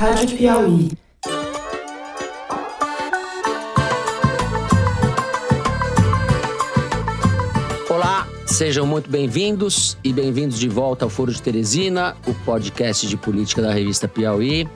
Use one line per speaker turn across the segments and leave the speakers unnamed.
Rádio Piauí.
Olá, sejam muito bem-vindos e bem-vindos de volta ao Foro de Teresina, o podcast de política da revista Piauí.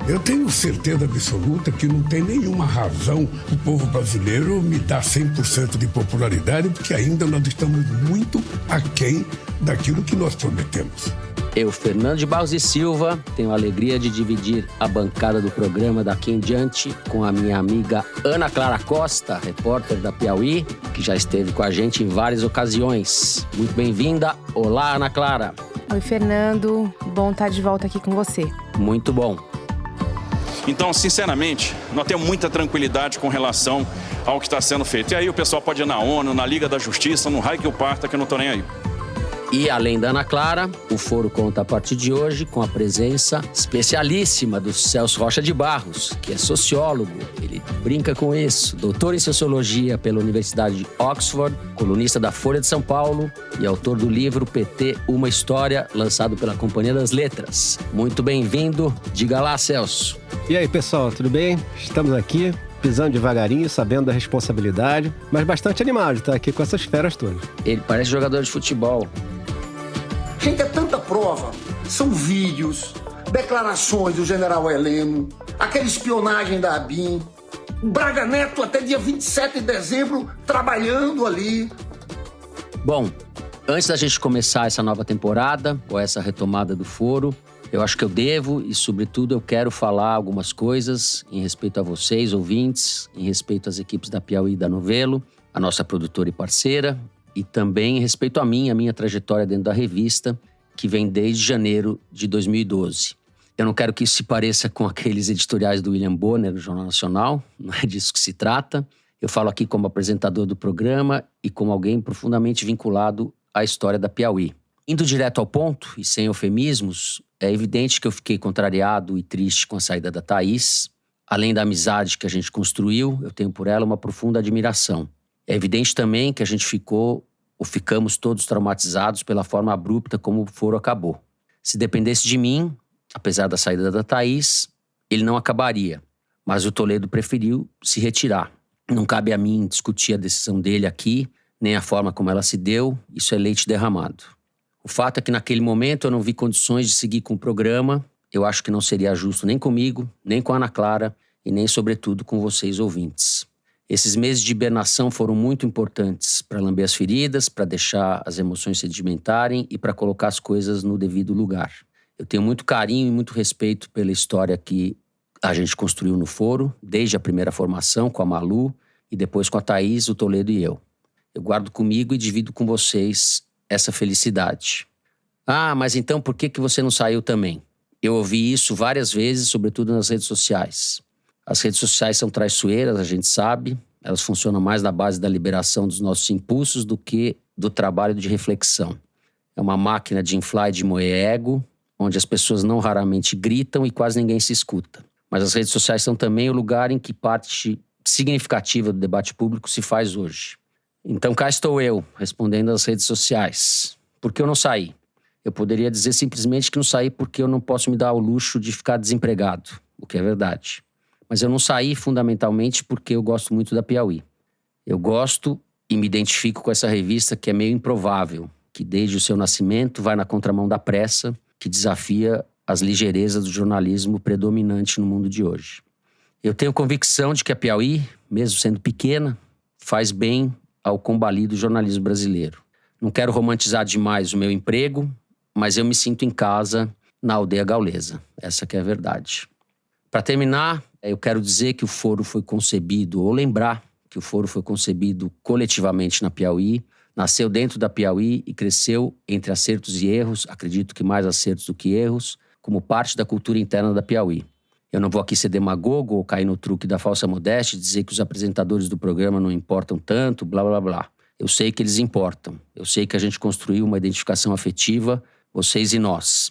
Eu tenho certeza absoluta que não tem nenhuma razão o povo brasileiro me dar 100% de popularidade, porque ainda nós estamos muito aquém daquilo que nós prometemos.
Eu, Fernando de Barros e Silva, tenho a alegria de dividir a bancada do programa daqui em diante com a minha amiga Ana Clara Costa, repórter da Piauí, que já esteve com a gente em várias ocasiões. Muito bem-vinda. Olá, Ana Clara.
Oi, Fernando. Bom estar de volta aqui com você.
Muito bom.
Então, sinceramente, nós temos muita tranquilidade com relação ao que está sendo feito. E aí o pessoal pode ir na ONU, na Liga da Justiça, no raio que o parta, que eu não estou nem aí.
E além da Ana Clara, o Foro conta a partir de hoje com a presença especialíssima do Celso Rocha de Barros, que é sociólogo, ele brinca com isso, doutor em Sociologia pela Universidade de Oxford, colunista da Folha de São Paulo e autor do livro PT, Uma História, lançado pela Companhia das Letras. Muito bem-vindo, diga lá, Celso.
E aí, pessoal, tudo bem? Estamos aqui, pisando devagarinho, sabendo da responsabilidade, mas bastante animado de estar aqui com essas feras todas.
Ele parece jogador de futebol.
Gente, é tanta prova. São vídeos, declarações do general Heleno, aquela espionagem da ABIN, Braga Neto até dia 27 de dezembro trabalhando ali.
Bom, antes da gente começar essa nova temporada, ou essa retomada do Foro, eu acho que eu devo e, sobretudo, eu quero falar algumas coisas em respeito a vocês, ouvintes, em respeito às equipes da Piauí e da Novelo, a nossa produtora e parceira, e também em respeito a mim, a minha trajetória dentro da revista, que vem desde janeiro de 2012. Eu não quero que isso se pareça com aqueles editoriais do William Bonner, no Jornal Nacional, não é disso que se trata. Eu falo aqui como apresentador do programa e como alguém profundamente vinculado à história da Piauí. Indo direto ao ponto e sem eufemismos, é evidente que eu fiquei contrariado e triste com a saída da Thaís. Além da amizade que a gente construiu, eu tenho por ela uma profunda admiração. É evidente também que a gente ficamos todos traumatizados pela forma abrupta como o Foro acabou. Se dependesse de mim, apesar da saída da Thaís, ele não acabaria. Mas o Toledo preferiu se retirar. Não cabe a mim discutir a decisão dele aqui, nem a forma como ela se deu. Isso é leite derramado. O fato é que naquele momento eu não vi condições de seguir com o programa. Eu acho que não seria justo nem comigo, nem com a Ana Clara e nem, sobretudo, com vocês ouvintes. Esses meses de hibernação foram muito importantes para lamber as feridas, para deixar as emoções sedimentarem e para colocar as coisas no devido lugar. Eu tenho muito carinho e muito respeito pela história que a gente construiu no Foro, desde a primeira formação com a Malu e depois com a Thaís, o Toledo e eu. Eu guardo comigo e divido com vocês essa felicidade. Ah, mas então por que você não saiu também? Eu ouvi isso várias vezes, sobretudo nas redes sociais. As redes sociais são traiçoeiras, a gente sabe. Elas funcionam mais na base da liberação dos nossos impulsos do que do trabalho de reflexão. É uma máquina de inflar e de moer ego, onde as pessoas não raramente gritam e quase ninguém se escuta. Mas as redes sociais são também o lugar em que parte significativa do debate público se faz hoje. Então cá estou eu, respondendo às redes sociais. Por que eu não saí? Eu poderia dizer simplesmente que não saí porque eu não posso me dar ao luxo de ficar desempregado, o que é verdade. Mas eu não saí fundamentalmente porque eu gosto muito da Piauí. Eu gosto e me identifico com essa revista que é meio improvável, que desde o seu nascimento vai na contramão da pressa, que desafia as ligeirezas do jornalismo predominante no mundo de hoje. Eu tenho convicção de que a Piauí, mesmo sendo pequena, faz bem ao combalido jornalismo brasileiro. Não quero romantizar demais o meu emprego, mas eu me sinto em casa na aldeia gaulesa. Essa que é a verdade. Para terminar, eu quero dizer que o Foro foi concebido, ou lembrar que o Foro foi concebido coletivamente na Piauí, nasceu dentro da Piauí e cresceu entre acertos e erros, acredito que mais acertos do que erros, como parte da cultura interna da Piauí. Eu não vou aqui ser demagogo ou cair no truque da falsa modéstia e dizer que os apresentadores do programa não importam tanto, blá, blá, blá. Eu sei que eles importam. Eu sei que a gente construiu uma identificação afetiva, vocês e nós.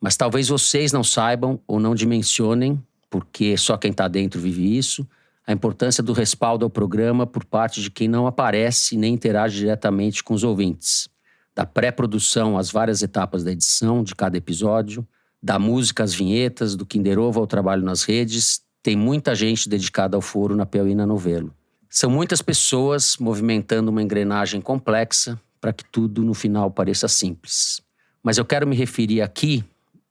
Mas talvez vocês não saibam ou não dimensionem, porque só quem está dentro vive isso, a importância do respaldo ao programa por parte de quem não aparece nem interage diretamente com os ouvintes. Da pré-produção às várias etapas da edição de cada episódio, da música às vinhetas, do Kinder Ovo ao trabalho nas redes, tem muita gente dedicada ao foro na Piauí e na Novelo. São muitas pessoas movimentando uma engrenagem complexa para que tudo no final pareça simples. Mas eu quero me referir aqui,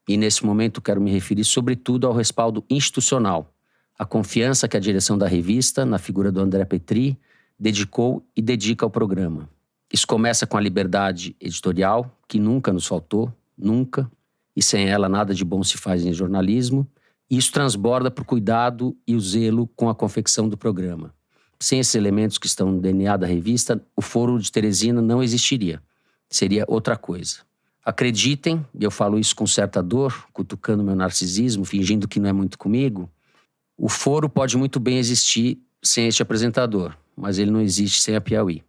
e nesse momento quero me referir sobretudo ao respaldo institucional, a confiança que a direção da revista, na figura do André Petri, dedicou e dedica ao programa. Isso começa com a liberdade editorial, que nunca nos faltou, nunca, e sem ela nada de bom se faz em jornalismo, e isso transborda para o cuidado e o zelo com a confecção do programa. Sem esses elementos que estão no DNA da revista, o Foro de Teresina não existiria. Seria outra coisa. Acreditem, e eu falo isso com certa dor, cutucando meu narcisismo, fingindo que não é muito comigo, o Foro pode muito bem existir sem este apresentador, mas ele não existe sem a Piauí.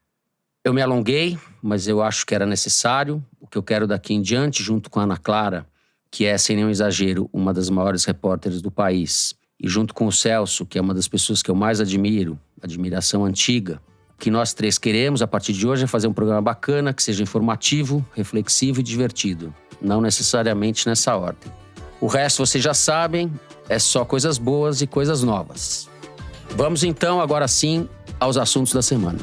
Eu me alonguei, mas eu acho que era necessário. O que eu quero daqui em diante, junto com a Ana Clara, que é, sem nenhum exagero, uma das maiores repórteres do país, e junto com o Celso, que é uma das pessoas que eu mais admiro, admiração antiga, o que nós três queremos, a partir de hoje, é fazer um programa bacana, que seja informativo, reflexivo e divertido. Não necessariamente nessa ordem. O resto, vocês já sabem, é só coisas boas e coisas novas. Vamos então, agora sim, aos assuntos da semana.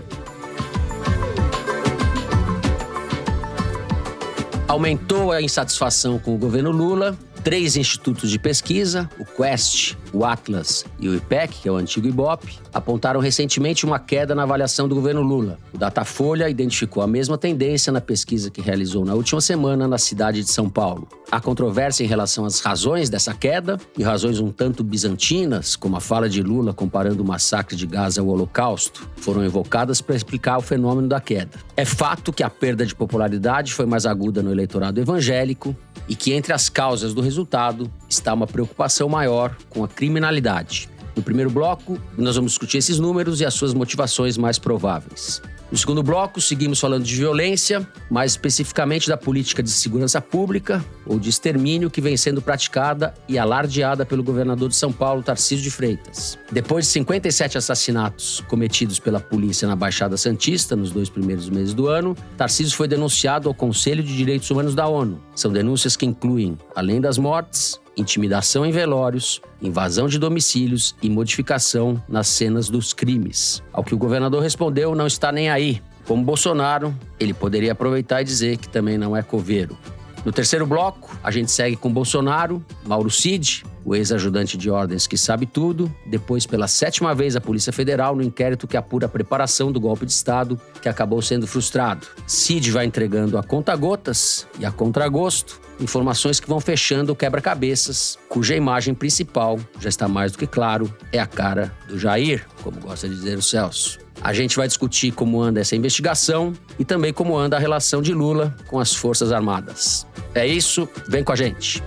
Aumentou a insatisfação com o governo Lula. 3 institutos de pesquisa, o Quest, o Atlas e o IPEC, que é o antigo Ibope, apontaram recentemente uma queda na avaliação do governo Lula. O Datafolha identificou a mesma tendência na pesquisa que realizou na última semana na cidade de São Paulo. Há controvérsia em relação às razões dessa queda, e razões um tanto bizantinas, como a fala de Lula comparando o massacre de Gaza ao Holocausto, foram evocadas para explicar o fenômeno da queda. É fato que a perda de popularidade foi mais aguda no eleitorado evangélico, e que entre as causas do resultado está uma preocupação maior com a criminalidade. No primeiro bloco, nós vamos discutir esses números e as suas motivações mais prováveis. No segundo bloco, seguimos falando de violência, mais especificamente da política de segurança pública ou de extermínio que vem sendo praticada e alardeada pelo governador de São Paulo, Tarcísio de Freitas. Depois de 57 assassinatos cometidos pela polícia na Baixada Santista nos 2 primeiros meses do ano, Tarcísio foi denunciado ao Conselho de Direitos Humanos da ONU. São denúncias que incluem, além das mortes, intimidação em velórios, invasão de domicílios e modificação nas cenas dos crimes. Ao que o governador respondeu, não está nem aí. Como Bolsonaro, ele poderia aproveitar e dizer que também não é coveiro. No terceiro bloco, a gente segue com Bolsonaro, Mauro Cid, o ex-ajudante de ordens que sabe tudo, depois pela 7ª vez a Polícia Federal no inquérito que apura a preparação do golpe de Estado, que acabou sendo frustrado. Cid vai entregando a conta-gotas e a contragosto informações que vão fechando o quebra-cabeças, cuja imagem principal, já está mais do que claro, é a cara do Jair, como gosta de dizer o Celso. A gente vai discutir como anda essa investigação e também como anda a relação de Lula com as Forças Armadas. É isso, vem com a gente.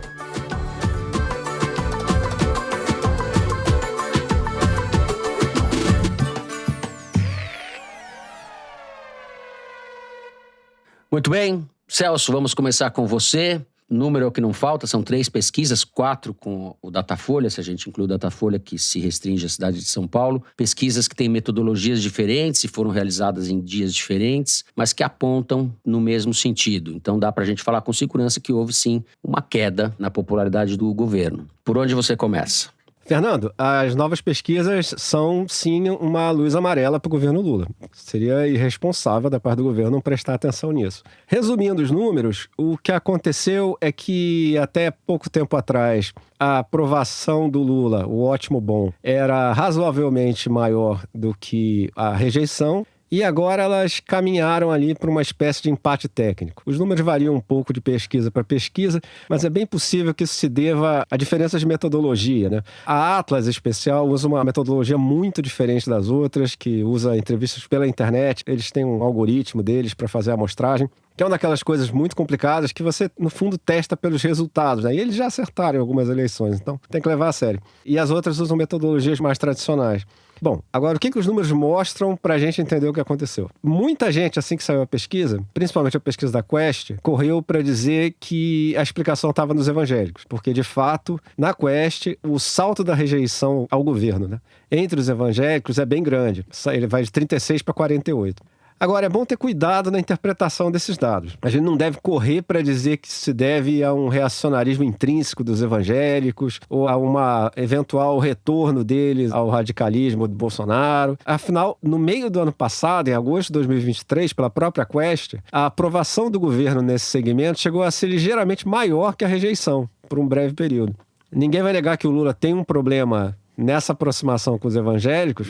Muito bem, Celso, vamos começar com você. Número é o que não falta, são 3 pesquisas, 4 com o Datafolha, se a gente inclui o Datafolha, que se restringe à cidade de São Paulo. Pesquisas que têm metodologias diferentes e foram realizadas em dias diferentes, mas que apontam no mesmo sentido. Então dá pra gente falar com segurança que houve sim uma queda na popularidade do governo. Por onde você começa?
Fernando, as novas pesquisas são, sim, uma luz amarela para o governo Lula. Seria irresponsável da parte do governo não prestar atenção nisso. Resumindo os números, o que aconteceu é que até pouco tempo atrás a aprovação do Lula, o ótimo bom, era razoavelmente maior do que a rejeição. E agora elas caminharam ali para uma espécie de empate técnico. Os números variam um pouco de pesquisa para pesquisa, mas é bem possível que isso se deva a diferenças de metodologia, né? A Atlas, em especial, usa uma metodologia muito diferente das outras, que usa entrevistas pela internet. Eles têm um algoritmo deles para fazer a amostragem, que é uma daquelas coisas muito complicadas que você, no fundo, testa pelos resultados, né? E eles já acertaram em algumas eleições, então tem que levar a sério. E as outras usam metodologias mais tradicionais. Bom, agora o que os números mostram pra gente entender o que aconteceu? Muita gente, assim que saiu a pesquisa, principalmente a pesquisa da Quest, correu para dizer que a explicação estava nos evangélicos, porque de fato, na Quest, o salto da rejeição ao governo, né, entre os evangélicos é bem grande, ele vai de 36 para 48. Agora, é bom ter cuidado na interpretação desses dados. A gente não deve correr para dizer que isso se deve a um reacionarismo intrínseco dos evangélicos ou a um eventual retorno deles ao radicalismo do Bolsonaro. Afinal, no meio do ano passado, em agosto de 2023, pela própria Quest, a aprovação do governo nesse segmento chegou a ser ligeiramente maior que a rejeição, por um breve período. Ninguém vai negar que o Lula tem um problema nessa aproximação com os evangélicos,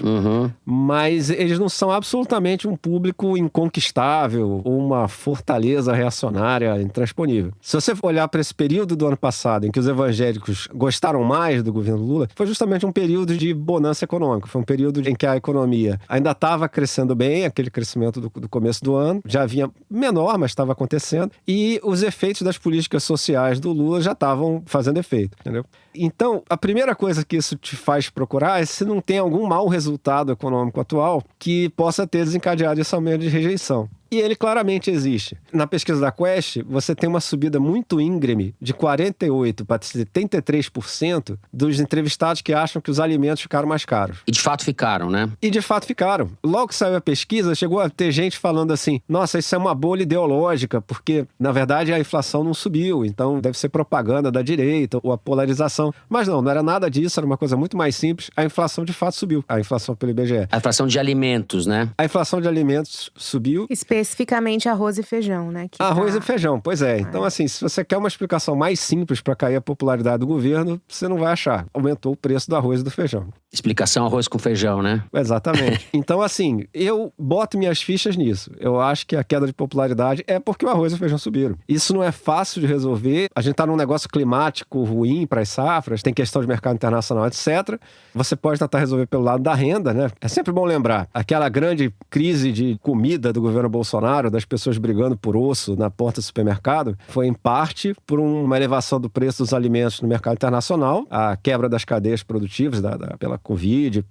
mas eles não são absolutamente um público inconquistável ou uma fortaleza reacionária intransponível. Se você olhar para esse período do ano passado em que os evangélicos gostaram mais do governo Lula, foi justamente um período de bonança econômica. Foi um período em que a economia ainda estava crescendo bem, aquele crescimento do começo do ano, já vinha menor, mas estava acontecendo, e os efeitos das políticas sociais do Lula já estavam fazendo efeito, entendeu? Então, a primeira coisa que isso te faz procurar é se não tem algum mau resultado econômico atual que possa ter desencadeado esse aumento de rejeição. E ele claramente existe. Na pesquisa da Quest, você tem uma subida muito íngreme de 48% para 73% dos entrevistados que acham que os alimentos ficaram mais caros.
E de fato ficaram, né?
E de fato ficaram. Logo que saiu a pesquisa, chegou a ter gente falando assim, nossa, isso é uma bolha ideológica, porque, na verdade, a inflação não subiu, então deve ser propaganda da direita ou a polarização. Mas não era nada disso, era uma coisa muito mais simples. A inflação de fato subiu, a inflação pelo IBGE.
A inflação de alimentos, né?
A inflação de alimentos subiu.
Especificamente arroz e feijão, né?
Arroz e feijão, pois é. Então, assim, se você quer uma explicação mais simples para cair a popularidade do governo, você não vai achar. Aumentou o preço do arroz e do feijão.
Explicação arroz com feijão, né?
Exatamente. Então, assim, eu boto minhas fichas nisso. Eu acho que a queda de popularidade é porque o arroz e o feijão subiram. Isso não é fácil de resolver. A gente tá num negócio climático ruim para as safras, tem questão de mercado internacional, etc. Você pode tentar resolver pelo lado da renda, né? É sempre bom lembrar. Aquela grande crise de comida do governo Bolsonaro, das pessoas brigando por osso na porta do supermercado, foi em parte por uma elevação do preço dos alimentos no mercado internacional, a quebra das cadeias produtivas pela Covid,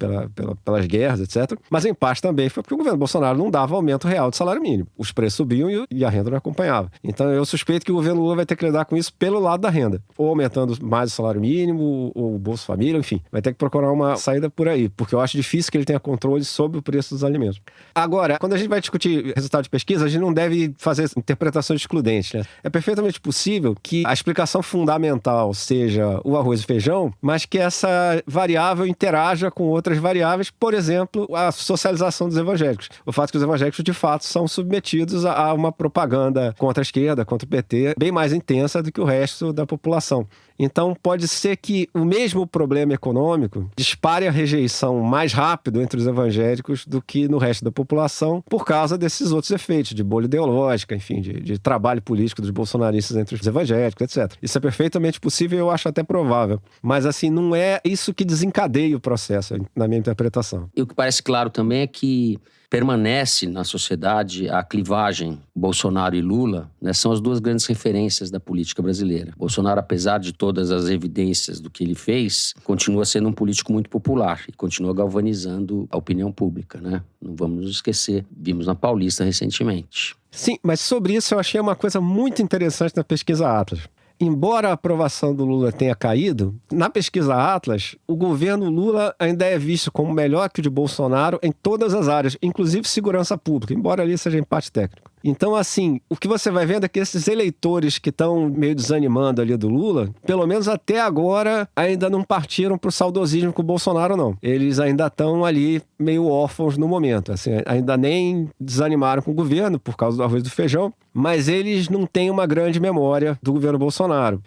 pelas guerras, etc. Mas em parte também foi porque o governo Bolsonaro não dava aumento real de salário mínimo. Os preços subiam e a renda não acompanhava. Então eu suspeito que o governo Lula vai ter que lidar com isso pelo lado da renda. Ou aumentando mais o salário mínimo, ou o Bolsa Família, enfim. Vai ter que procurar uma saída por aí, porque eu acho difícil que ele tenha controle sobre o preço dos alimentos. Agora, quando a gente vai discutir resultado de pesquisa, a gente não deve fazer interpretações excludentes, né? É perfeitamente possível que a explicação fundamental seja o arroz e feijão, mas que essa variável interaja com outras variáveis, por exemplo, a socialização dos evangélicos. O fato que os evangélicos, de fato, são submetidos a uma propaganda contra a esquerda, contra o PT, bem mais intensa do que o resto da população. Então, pode ser que o mesmo problema econômico dispare a rejeição mais rápido entre os evangélicos do que no resto da população, por causa desses outros efeitos, de bolha ideológica, enfim, de trabalho político dos bolsonaristas entre os evangélicos, etc. Isso é perfeitamente possível e eu acho até provável. Mas, assim, não é isso que desencadeia o processo, na minha interpretação.
E o que parece claro também é que permanece na sociedade a clivagem Bolsonaro e Lula, né, são as duas grandes referências da política brasileira. Bolsonaro, apesar de todas as evidências do que ele fez, continua sendo um político muito popular e continua galvanizando a opinião pública, né? Não vamos nos esquecer, vimos na Paulista recentemente.
Sim, mas sobre isso eu achei uma coisa muito interessante na pesquisa Atlas. Embora a aprovação do Lula tenha caído, na pesquisa Atlas, o governo Lula ainda é visto como melhor que o de Bolsonaro em todas as áreas, inclusive segurança pública, embora ali seja empate técnico. Então, assim, o que você vai vendo é que esses eleitores que estão meio desanimando ali do Lula, pelo menos até agora, ainda não partiram para o saudosismo com o Bolsonaro, não. Eles ainda estão ali meio órfãos no momento, assim, ainda nem desanimaram com o governo por causa do arroz e do feijão, mas eles não têm uma grande memória do governo Bolsonaro.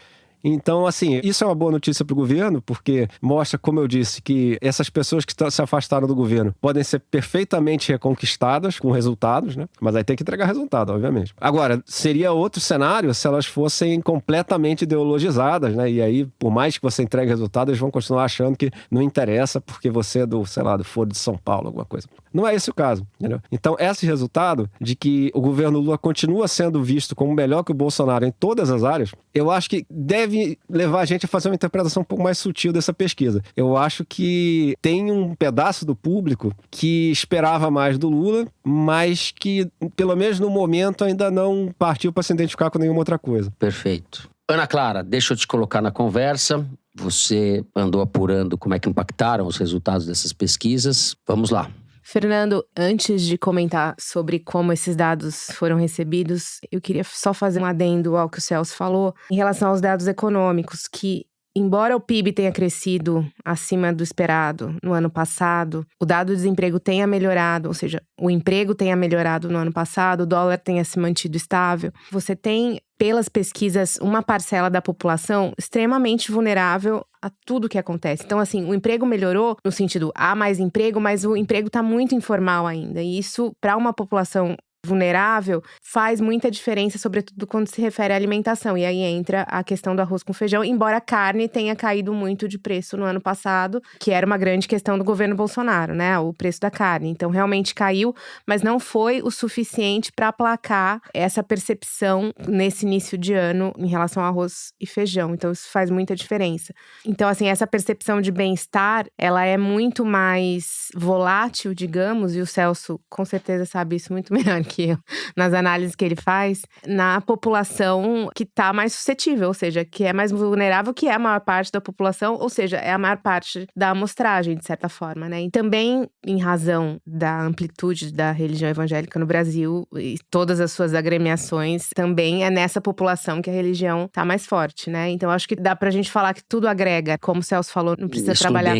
Então, assim, isso é uma boa notícia para o governo, porque mostra, como eu disse, que essas pessoas que se afastaram do governo podem ser perfeitamente reconquistadas com resultados, né? Mas aí tem que entregar resultado, obviamente. Agora, seria outro cenário se elas fossem completamente ideologizadas, né? E aí, por mais que você entregue resultado, eles vão continuar achando que não interessa porque você é do Foro de São Paulo, alguma coisa. Não é esse o caso, entendeu? Então, esse resultado de que o governo Lula continua sendo visto como melhor que o Bolsonaro em todas as áreas, eu acho que deve levar a gente a fazer uma interpretação um pouco mais sutil dessa pesquisa. Eu acho que tem um pedaço do público que esperava mais do Lula, mas que, pelo menos no momento, ainda não partiu para se identificar com nenhuma outra coisa.
Perfeito. Ana Clara, deixa eu te colocar na conversa. Você andou apurando como é que impactaram os resultados dessas pesquisas. Vamos lá.
Fernando, antes de comentar sobre como esses dados foram recebidos, eu queria só fazer um adendo ao que o Celso falou em relação aos dados econômicos, que embora o PIB tenha crescido acima do esperado no ano passado, o dado de desemprego tenha melhorado, ou seja, o emprego tenha melhorado no ano passado, o dólar tenha se mantido estável, você tem, pelas pesquisas, uma parcela da população extremamente vulnerável a tudo que acontece. Então, assim, o emprego melhorou no sentido, há mais emprego, mas o emprego está muito informal ainda. E isso, para uma população vulnerável, faz muita diferença, sobretudo quando se refere à alimentação. E aí entra a questão do arroz com feijão, embora a carne tenha caído muito de preço no ano passado, que era uma grande questão do governo Bolsonaro, né? O preço da carne. Então, realmente caiu, mas não foi o suficiente para aplacar essa percepção nesse início de ano em relação ao arroz e feijão. Então, isso faz muita diferença. Então, assim, essa percepção de bem-estar, ela é muito mais volátil, digamos, e o Celso com certeza sabe isso muito melhor que eu, nas análises que ele faz, na população que está mais suscetível, ou seja, que é mais vulnerável, que é a maior parte da população, ou seja, é a maior parte da amostragem, de certa forma, né? E também, em razão da amplitude da religião evangélica no Brasil e todas as suas agremiações, também é nessa população que a religião está mais forte, né? Então, acho que dá pra gente falar que tudo agrega, como o Celso falou, não precisa trabalhar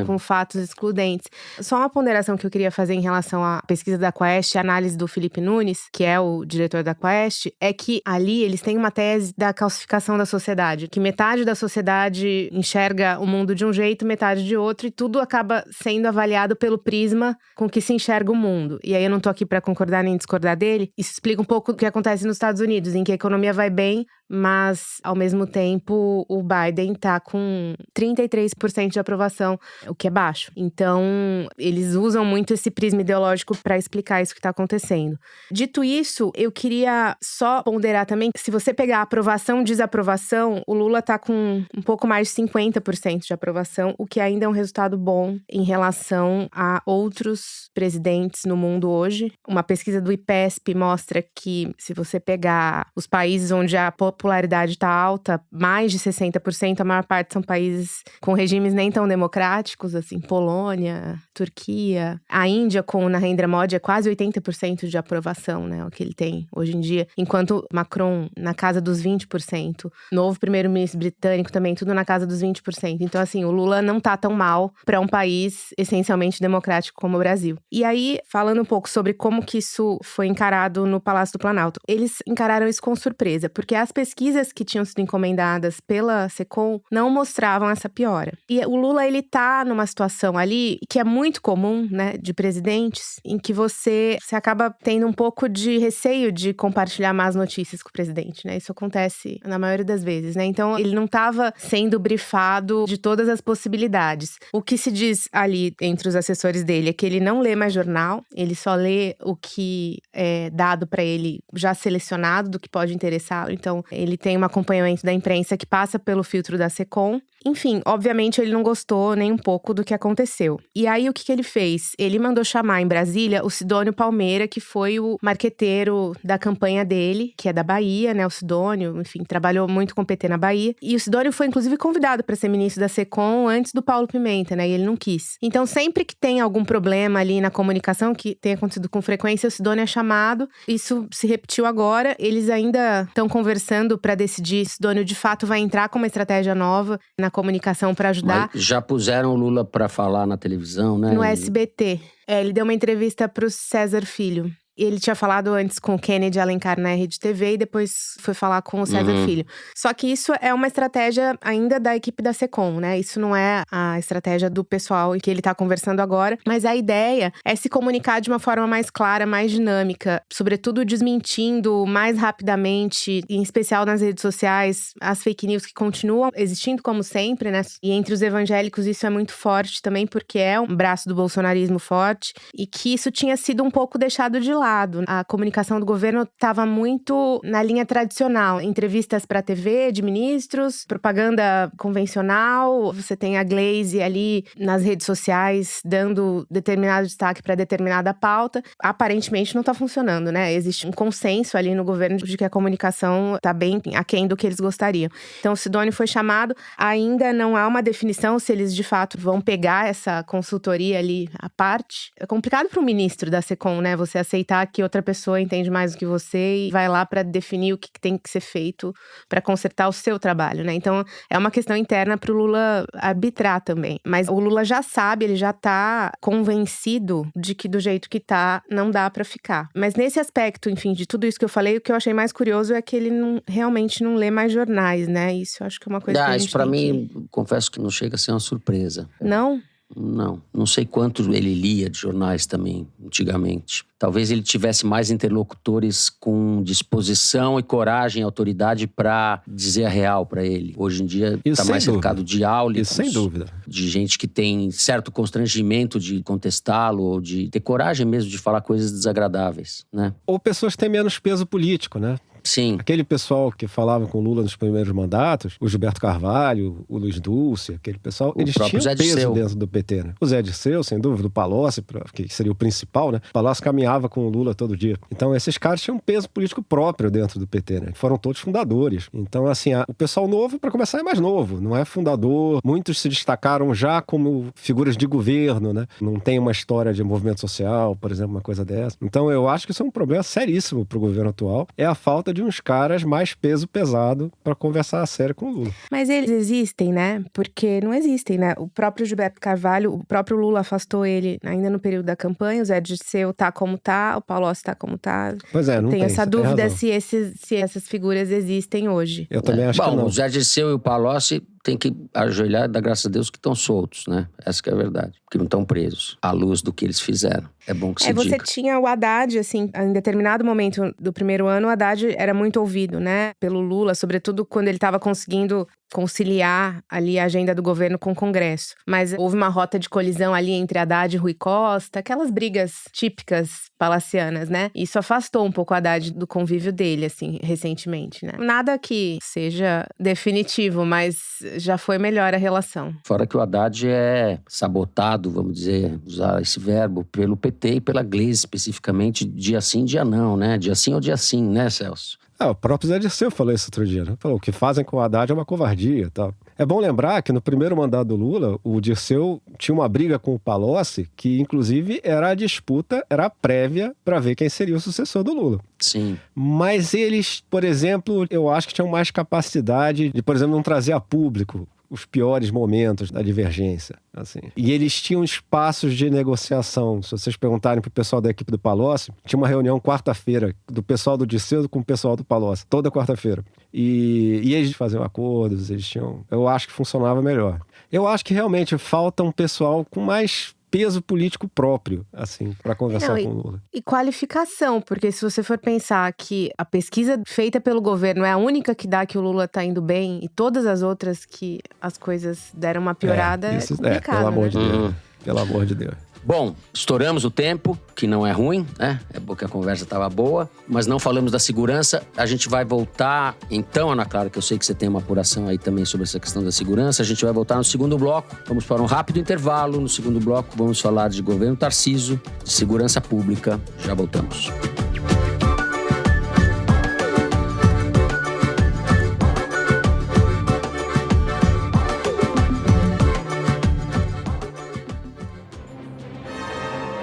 com fatos excludentes. Só uma ponderação que eu queria fazer em relação à pesquisa da Quaest, a análise do Felipe Nunes, que é o diretor da Quaest, é que ali eles têm uma tese da calcificação da sociedade, que metade da sociedade enxerga o mundo de um jeito, metade de outro, e tudo acaba sendo avaliado pelo prisma com que se enxerga o mundo. E aí eu não tô aqui para concordar nem discordar dele. Isso explica um pouco o que acontece nos Estados Unidos, em que a economia vai bem, mas ao mesmo tempo o Biden tá com 33% de aprovação, o que é baixo. Então, eles usam muito esse prisma ideológico para explicar isso que tá acontecendo. Dito isso, eu queria só ponderar também que se você pegar aprovação e desaprovação, o Lula tá com um pouco mais de 50% de aprovação, o que ainda é um resultado bom em relação a outros presidentes no mundo hoje. Uma pesquisa do IPESP mostra que se você pegar os países onde a popularidade está alta, mais de 60%, a maior parte são países com regimes nem tão democráticos, assim, Polônia, Turquia. A Índia, com o Narendra Modi, é quase 80% de aprovação, né, o que ele tem hoje em dia. Enquanto Macron, na casa dos 20%. Novo primeiro-ministro britânico também, tudo na casa dos 20%. Então, assim, o Lula não tá tão mal para um país essencialmente democrático como o Brasil. E aí, falando um pouco sobre como que isso foi encarado no Palácio do Planalto. Eles encararam isso com surpresa, porque as pesquisas que tinham sido encomendadas pela SECOM não mostravam essa piora. E o Lula, ele tá numa situação ali que é muito comum, né, de presidentes, em que você acaba tendo um pouco de receio de compartilhar más notícias com o presidente, né? Isso acontece na maioria das vezes, né? Então, ele não estava sendo brifado de todas as possibilidades. O que se diz ali entre os assessores dele é que ele não lê mais jornal, ele só lê o que é dado para ele já selecionado do que pode interessá-lo. Então, ele tem um acompanhamento da imprensa que passa pelo filtro da SECOM. Enfim, obviamente ele não gostou nem um pouco do que aconteceu. E aí, o que ele fez? Ele mandou chamar em Brasília o Sidônio Palmeira, que foi o marqueteiro da campanha dele, que é da Bahia, né? O Sidônio, enfim, trabalhou muito com o PT na Bahia. E o Sidônio foi, inclusive, convidado para ser ministro da SECOM antes do Paulo Pimenta, né? E ele não quis. Então, sempre que tem algum problema ali na comunicação, que tem acontecido com frequência, o Sidônio é chamado. Isso se repetiu agora. Eles ainda estão conversando para decidir se o Sidônio, de fato, vai entrar com uma estratégia nova na comunicação para ajudar.
Mas já puseram o Lula para falar na televisão, né?
No SBT. Ele deu uma entrevista pro César Filho. Ele tinha falado antes com o Kennedy Alencar na Rede TV e depois foi falar com o César Filho. Só que isso é uma estratégia ainda da equipe da SECOM, né? Isso não é a estratégia do pessoal que ele tá conversando agora. Mas a ideia é se comunicar de uma forma mais clara, mais dinâmica. Sobretudo desmentindo mais rapidamente, em especial nas redes sociais, as fake news que continuam existindo como sempre, né? E entre os evangélicos isso é muito forte também, porque é um braço do bolsonarismo forte. E que isso tinha sido um pouco deixado de lado. lado. A comunicação do governo estava muito na linha tradicional. Entrevistas para a TV de ministros, propaganda convencional. Você tem a Glaze ali nas redes sociais dando determinado destaque para determinada pauta. Aparentemente não está funcionando, né? Existe um consenso ali no governo de que a comunicação está bem aquém do que eles gostariam. Então o Sidônio foi chamado. Ainda não há uma definição se eles de fato vão pegar essa consultoria ali à parte. É complicado para o ministro da SECOM, né? Você aceitar que outra pessoa entende mais do que você e vai lá para definir o que tem que ser feito para consertar o seu trabalho, né? Então é uma questão interna para o Lula arbitrar também. Mas o Lula já sabe, ele já está convencido de que do jeito que tá, não dá para ficar. Mas nesse aspecto, enfim, de tudo isso que eu falei, o que eu achei mais curioso é que ele realmente não lê mais jornais, né? Isso eu acho que é uma coisa que a gente
isso pra mim, confesso que não chega a ser uma surpresa.
Não?
Não sei quanto ele lia de jornais também, antigamente. Talvez ele tivesse mais interlocutores com disposição e coragem e autoridade para dizer a real para ele. Hoje em dia está mais cercado de áulicos.
Isso sem dúvida.
De gente que tem certo constrangimento de contestá-lo ou de ter coragem mesmo de falar coisas desagradáveis, né?
Ou pessoas que têm menos peso político, né?
Sim.
Aquele pessoal que falava com o Lula nos primeiros mandatos, o Gilberto Carvalho, o Luiz Dulce, aquele pessoal, eles tinham peso dentro do PT, né? O Zé Dirceu, sem dúvida, o Palocci, que seria o principal, né? O Palocci caminhava com o Lula todo dia. Então, esses caras tinham um peso político próprio dentro do PT, né? Foram todos fundadores. Então, assim, o pessoal novo, para começar, é mais novo, não é fundador. Muitos se destacaram já como figuras de governo, né? Não tem uma história de movimento social, por exemplo, uma coisa dessa. Então, eu acho que isso é um problema seríssimo pro governo atual. É a falta de uns caras mais peso pesado para conversar a sério com o Lula.
Mas eles existem, né? Porque não existem, né? O próprio Gilberto Carvalho, o próprio Lula afastou ele ainda no período da campanha, o Zé Dirceu tá como tá, o Palocci tá como tá.
Pois é, não tem
essa dúvida se essas figuras existem hoje.
Eu também acho que não.
O Zé Dirceu e o Palocci tem que ajoelhar e dar graças a Deus que estão soltos, né? Essa que é a verdade. Que não estão presos à luz do que eles fizeram. É bom que se diga.
Você tinha o Haddad, assim, em determinado momento do primeiro ano, o Haddad era muito ouvido, né? Pelo Lula, sobretudo quando ele estava conseguindo conciliar ali a agenda do governo com o Congresso. Mas houve uma rota de colisão ali entre Haddad e Rui Costa, aquelas brigas típicas palacianas, né? Isso afastou um pouco o Haddad do convívio dele, assim, recentemente, né? Nada que seja definitivo, mas já foi melhor a relação.
Fora que o Haddad é sabotado, vamos dizer, usar esse verbo, pelo PT e pela Glaze especificamente, dia sim, dia não, né? Dia sim ou dia sim, né, Celso?
O próprio Zé Dirceu falou isso outro dia, né? Falou, o que fazem com o Haddad é uma covardia e tal. É bom lembrar que no primeiro mandato do Lula, o Dirceu tinha uma briga com o Palocci, que inclusive era a disputa, era a prévia para ver quem seria o sucessor do Lula.
Sim.
Mas eles, por exemplo, eu acho que tinham mais capacidade de, por exemplo, não trazer a público os piores momentos da divergência, assim. E eles tinham espaços de negociação. Se vocês perguntarem pro pessoal da equipe do Palocci, tinha uma reunião quarta-feira do pessoal do Dirceu com o pessoal do Palocci, toda quarta-feira. E eles faziam acordos, eles tinham... Eu acho que funcionava melhor. Eu acho que realmente falta um pessoal com mais peso político próprio, assim, para conversar com o Lula.
E qualificação, porque se você for pensar que a pesquisa feita pelo governo é a única que dá que o Lula tá indo bem, e todas as outras que as coisas deram uma piorada, é complicado,
pelo amor
né?
de Deus. Pelo amor de Deus.
Bom, estouramos o tempo, que não é ruim, né? É bom que a conversa estava boa, mas não falamos da segurança. A gente vai voltar, então, Ana Clara, que eu sei que você tem uma apuração aí também sobre essa questão da segurança. A gente vai voltar no segundo bloco. Vamos para um rápido intervalo. No segundo bloco, vamos falar de governo Tarcísio, de segurança pública. Já voltamos.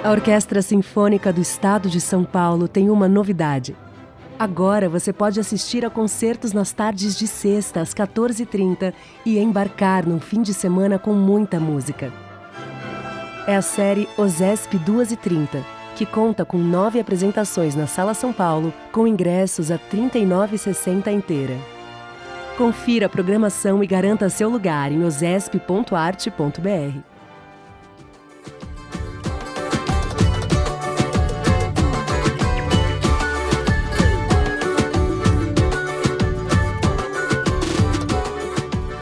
A Orquestra Sinfônica do Estado de São Paulo tem uma novidade. Agora você pode assistir a concertos nas tardes de sexta às 14h30 e embarcar num fim de semana com muita música. É a série OSESP 2h30, que conta com 9 apresentações na Sala São Paulo, com ingressos a R$ 39,60 inteira. Confira a programação e garanta seu lugar em osesp.arte.br.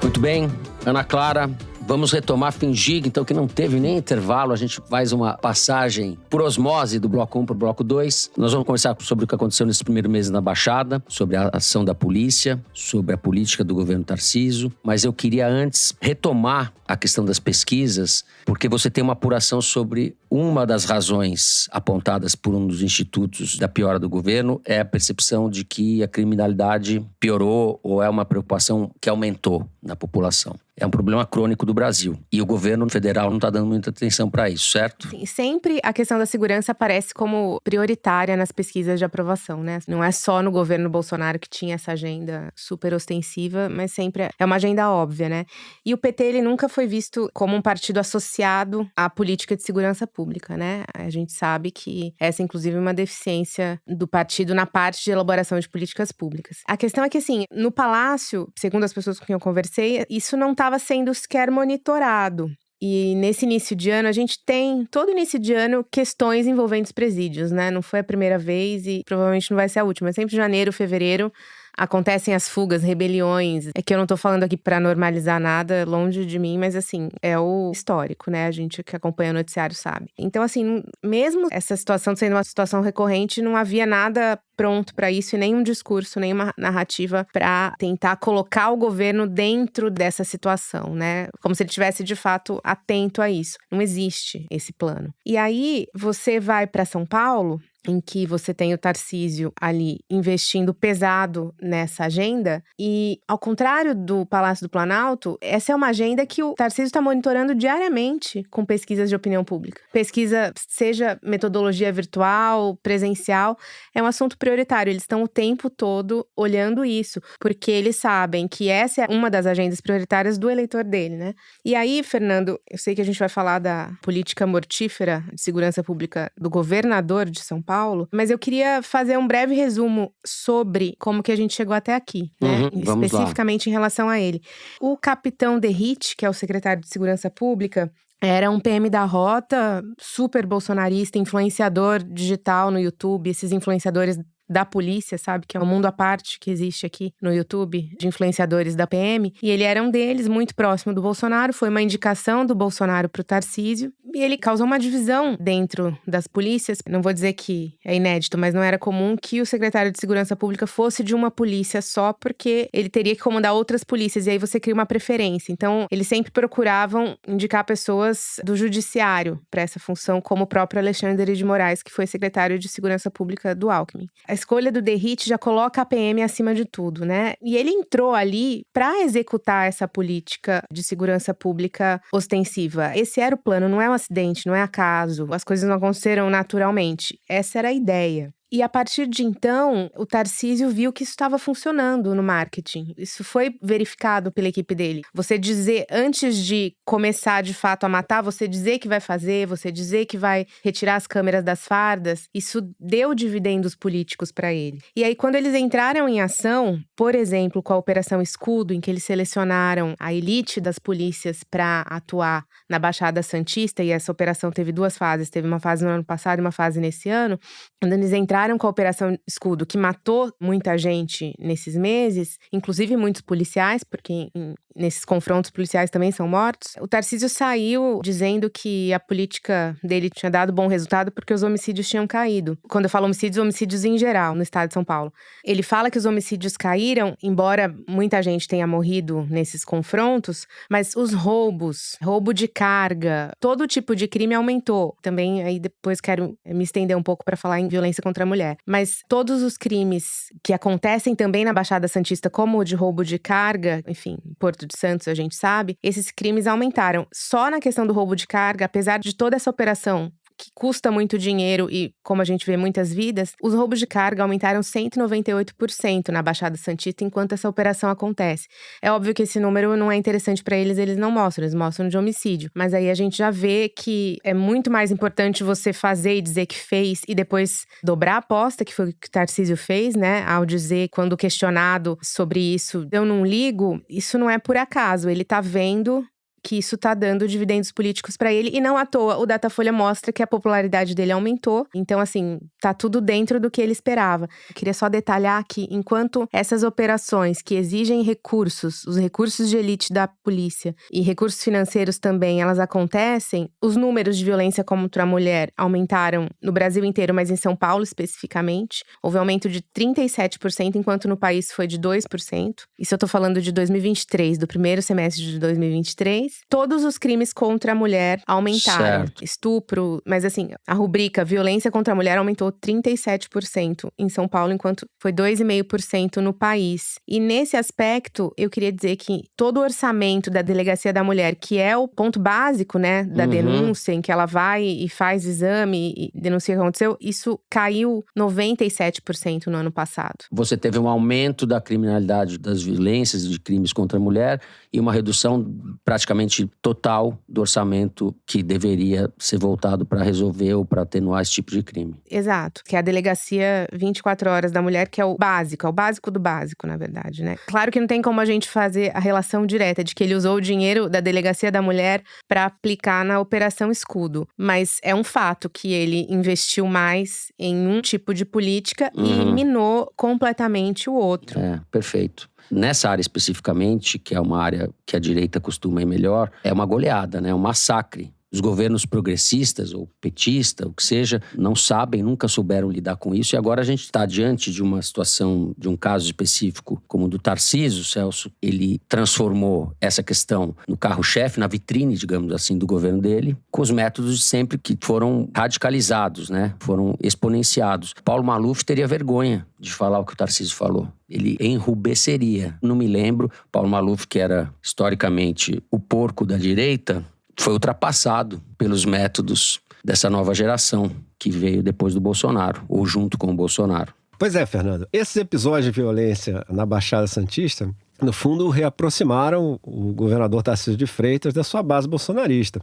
Muito bem, Ana Clara, Vamos retomar, fingir então que não teve nem intervalo. A gente faz uma passagem por osmose do bloco 1 para o bloco 2. Nós vamos conversar sobre o que aconteceu nesses primeiros meses na Baixada, sobre a ação da polícia, sobre a política do governo Tarcísio. Mas eu queria antes retomar a questão das pesquisas, porque você tem uma apuração sobre uma das razões apontadas por um dos institutos da piora do governo é a percepção de que a criminalidade piorou ou é uma preocupação que aumentou na população. É um problema crônico do Brasil. E o governo federal não está dando muita atenção para isso, certo?
Sim, sempre a questão da segurança aparece como prioritária nas pesquisas de aprovação, né? Não é só no governo Bolsonaro que tinha essa agenda super ostensiva, mas sempre é uma agenda óbvia, né? E o PT, ele nunca foi visto como um partido associado à política de segurança pública, né? A gente sabe que essa, inclusive, é uma deficiência do partido na parte de elaboração de políticas públicas. A questão é que, assim, no Palácio, segundo as pessoas com quem eu conversei, isso não estava sendo sequer monitorado. E nesse início de ano, a gente tem, todo início de ano, questões envolvendo os presídios, né? Não foi a primeira vez e provavelmente não vai ser a última. É sempre janeiro, fevereiro, acontecem as fugas, rebeliões. É que eu não tô falando aqui pra normalizar nada, longe de mim, mas assim, é o histórico, né? A gente que acompanha o noticiário sabe. Então, assim, mesmo essa situação sendo uma situação recorrente, não havia nada pronto para isso e nenhum discurso, nenhuma narrativa para tentar colocar o governo dentro dessa situação, né? Como se ele tivesse de fato atento a isso. Não existe esse plano. E aí você vai para São Paulo, em que você tem o Tarcísio ali investindo pesado nessa agenda. E, ao contrário do Palácio do Planalto, essa é uma agenda que o Tarcísio está monitorando diariamente com pesquisas de opinião pública. Pesquisa, seja metodologia virtual, presencial, é um assunto prioritário. Eles estão o tempo todo olhando isso, porque eles sabem que essa é uma das agendas prioritárias do eleitor dele, né? E aí, Fernando, eu sei que a gente vai falar da política mortífera de segurança pública do governador de São Paulo, mas eu queria fazer um breve resumo sobre como que a gente chegou até aqui, né? Especificamente em relação a ele. O capitão Derrite, que é o secretário de Segurança Pública, era um PM da Rota, super bolsonarista, influenciador digital no YouTube, esses influenciadores da polícia, sabe? Que é um mundo à parte que existe aqui no YouTube, de influenciadores da PM. E ele era um deles, muito próximo do Bolsonaro. Foi uma indicação do Bolsonaro pro Tarcísio. E ele causou uma divisão dentro das polícias. Não vou dizer que é inédito, mas não era comum que o secretário de Segurança Pública fosse de uma polícia só, porque ele teria que comandar outras polícias. E aí você cria uma preferência. Então, eles sempre procuravam indicar pessoas do judiciário para essa função, como o próprio Alexandre de Moraes, que foi secretário de Segurança Pública do Alckmin. A escolha do Derrite já coloca a PM acima de tudo, né? E ele entrou ali para executar essa política de segurança pública ostensiva. Esse era o plano, não é um acidente, não é acaso. As coisas não aconteceram naturalmente. Essa era a ideia. E a partir de então, o Tarcísio viu que isso estava funcionando no marketing. Isso foi verificado pela equipe dele. Você dizer, antes de começar de fato a matar, você dizer que vai fazer, você dizer que vai retirar as câmeras das fardas, isso deu dividendos políticos para ele. E aí, quando eles entraram em ação, por exemplo, com a Operação Escudo, em que eles selecionaram a elite das polícias para atuar na Baixada Santista, e essa operação teve duas fases, teve uma fase no ano passado e uma fase nesse ano, quando eles entraram com a Operação Escudo, que matou muita gente nesses meses, inclusive muitos policiais, porque nesses confrontos policiais também são mortos. O Tarcísio saiu dizendo que a política dele tinha dado bom resultado porque os homicídios tinham caído. Quando eu falo homicídios em geral, no estado de São Paulo. Ele fala que os homicídios caíram, embora muita gente tenha morrido nesses confrontos, mas os roubos, roubo de carga, todo tipo de crime aumentou. Também aí depois quero me estender um pouco para falar em violência contra a mulher. Mas todos os crimes que acontecem também na Baixada Santista, como o de roubo de carga, enfim, Porto de Santos a gente sabe, esses crimes aumentaram. Só na questão do roubo de carga, apesar de toda essa operação que custa muito dinheiro e, como a gente vê, muitas vidas, os roubos de carga aumentaram 198% na Baixada Santista enquanto essa operação acontece. É óbvio que esse número não é interessante para eles, eles não mostram, eles mostram de homicídio. Mas aí a gente já vê que é muito mais importante você fazer e dizer que fez e depois dobrar a aposta, que foi o que o Tarcísio fez, né? Ao dizer, quando questionado sobre isso, eu não ligo, isso não é por acaso. Ele tá vendo que isso tá dando dividendos políticos para ele. E não à toa, o Datafolha mostra que a popularidade dele aumentou. Então, assim, tá tudo dentro do que ele esperava. Eu queria só detalhar que, enquanto essas operações que exigem recursos, os recursos de elite da polícia e recursos financeiros também, elas acontecem, os números de violência contra a mulher aumentaram no Brasil inteiro, mas em São Paulo especificamente. Houve aumento de 37%, enquanto no país foi de 2%. Isso eu tô falando de 2023, do primeiro semestre de 2023. Todos os crimes contra a mulher aumentaram.
Certo.
Estupro, mas assim, a rubrica violência contra a mulher aumentou 37% em São Paulo, enquanto foi 2,5% no país. E nesse aspecto, eu queria dizer que todo o orçamento da Delegacia da Mulher, que é o ponto básico, né, da denúncia, em que ela vai e faz exame e denuncia o que aconteceu, isso caiu 97% no ano passado.
Você teve um aumento da criminalidade, das violências de crimes contra a mulher e uma redução praticamente total do orçamento que deveria ser voltado para resolver ou para atenuar esse tipo de crime.
Exato, que é a Delegacia 24 Horas da Mulher, que é o básico do básico, na verdade, né? Claro que não tem como a gente fazer a relação direta de que ele usou o dinheiro da Delegacia da Mulher para aplicar na Operação Escudo, mas é um fato que ele investiu mais em um tipo de política e minou completamente o outro.
Perfeito. Nessa área especificamente, que é uma área que a direita costuma ir melhor, é uma goleada, né? Um massacre. Os governos progressistas ou petistas, o que seja, não sabem, nunca souberam lidar com isso. E agora a gente está diante de uma situação, de um caso específico, como o do Tarcísio, Celso. Ele transformou essa questão no carro-chefe, na vitrine, digamos assim, do governo dele, com os métodos de sempre que foram radicalizados, né? Foram exponenciados. Paulo Maluf teria vergonha de falar o que o Tarcísio falou. Ele enrubesceria. Não me lembro. Paulo Maluf, que era historicamente o porco da direita, foi ultrapassado pelos métodos dessa nova geração que veio depois do Bolsonaro, ou junto com o Bolsonaro.
Pois é, Fernando. Esses episódios de violência na Baixada Santista, no fundo, reaproximaram o governador Tarcísio de Freitas da sua base bolsonarista.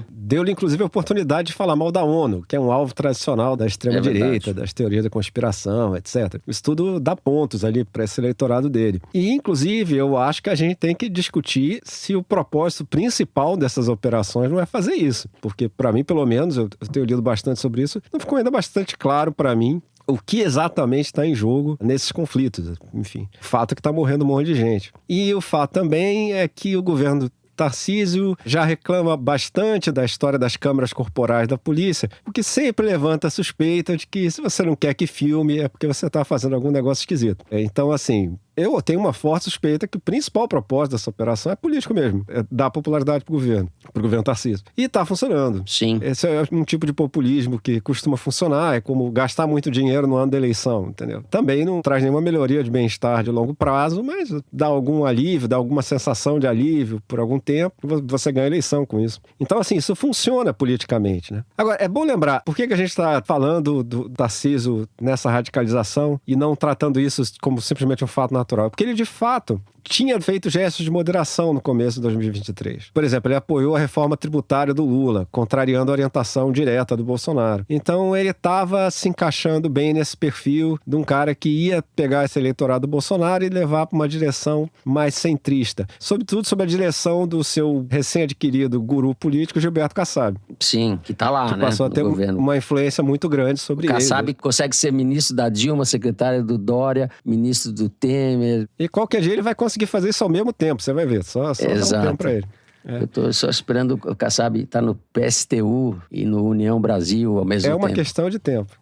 Deu-lhe, inclusive, a oportunidade de falar mal da ONU, que é um alvo tradicional da extrema-direita, das teorias da conspiração, etc. Isso tudo dá pontos ali para esse eleitorado dele. E, inclusive, eu acho que a gente tem que discutir se o propósito principal dessas operações não é fazer isso. Porque, para mim, pelo menos, eu tenho lido bastante sobre isso, não ficou ainda bastante claro para mim o que exatamente está em jogo nesses conflitos. Enfim, o fato é que está morrendo um monte de gente. E o fato também é que o governo Tarcísio já reclama bastante da história das câmeras corporais da polícia, porque sempre levanta a suspeita de que se você não quer que filme é porque você está fazendo algum negócio esquisito. Então, assim, eu tenho uma forte suspeita que o principal propósito dessa operação é político mesmo, é dar popularidade pro governo Tarcísio. E está funcionando.
Sim.
Esse é um tipo de populismo que costuma funcionar, é como gastar muito dinheiro no ano da eleição, entendeu? Também não traz nenhuma melhoria de bem-estar de longo prazo, mas dá algum alívio, dá alguma sensação de alívio por algum tempo, você ganha eleição com isso. Então, assim, isso funciona politicamente, né? Agora, é bom lembrar, por que a gente está falando do Tarcísio nessa radicalização e não tratando isso como simplesmente um fato natural? Porque ele, de fato, tinha feito gestos de moderação no começo de 2023. Por exemplo, ele apoiou a reforma tributária do Lula, contrariando a orientação direta do Bolsonaro. Então, ele estava se encaixando bem nesse perfil de um cara que ia pegar esse eleitorado do Bolsonaro e levar para uma direção mais centrista. Sobretudo sob a direção do seu recém-adquirido guru político, Gilberto Kassab.
Sim, que está lá,
que
né?
Passou a ter
governo.
Uma influência muito grande sobre ele.
Kassab consegue ser ministro da Dilma, secretário do Dória, ministro do Temer.
E qualquer dia ele vai conseguir fazer isso ao mesmo tempo, você vai ver. Só dar um tempo pra ele.
Eu tô só esperando o Kassab estar no PSTU e no União Brasil ao mesmo tempo.
É uma questão de tempo.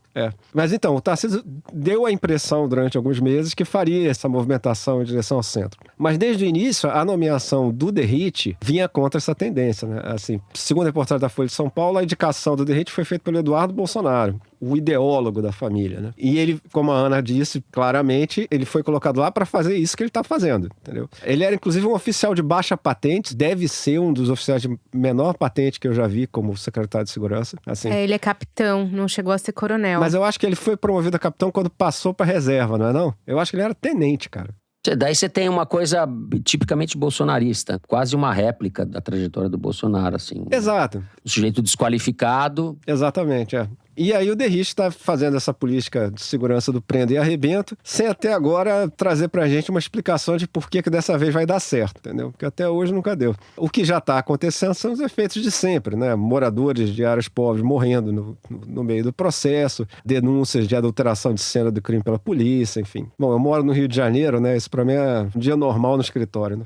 Mas então, o Tarcísio deu a impressão durante alguns meses que faria essa movimentação em direção ao centro. Mas desde o início, a nomeação do Derrite vinha contra essa tendência, né? Assim, segundo a reportagem da Folha de São Paulo, a indicação do Derrite foi feita pelo Eduardo Bolsonaro, o ideólogo da família, né? E ele, como a Ana disse claramente, ele foi colocado lá para fazer isso que ele está fazendo, entendeu? Ele era, inclusive, um oficial de baixa patente, deve ser um dos oficiais de menor patente que eu já vi como secretário de segurança. Assim.
Ele é capitão, não chegou a ser coronel.
Mas eu acho que ele foi promovido a capitão quando passou para reserva, não é não? Eu acho que ele era tenente, cara.
Daí você tem uma coisa tipicamente bolsonarista, quase uma réplica da trajetória do Bolsonaro, assim.
Exato.
Um sujeito desqualificado.
Exatamente, E aí o Derrich está fazendo essa política de segurança do prenda e arrebento, sem até agora trazer pra gente uma explicação de por que dessa vez vai dar certo, entendeu? Porque até hoje nunca deu. O que já está acontecendo são os efeitos de sempre, né? Moradores de áreas pobres morrendo no meio do processo, denúncias de adulteração de cena do crime pela polícia, enfim. Bom, eu moro no Rio de Janeiro, né? Isso pra mim é um dia normal no escritório, né?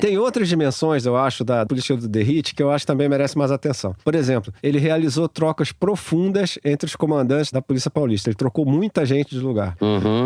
Tem outras dimensões, eu acho, da política do Derrich que eu acho que também merece mais atenção. Por exemplo, ele realizou trocas profundas entre os comandantes da Polícia Paulista. Ele trocou muita gente de lugar.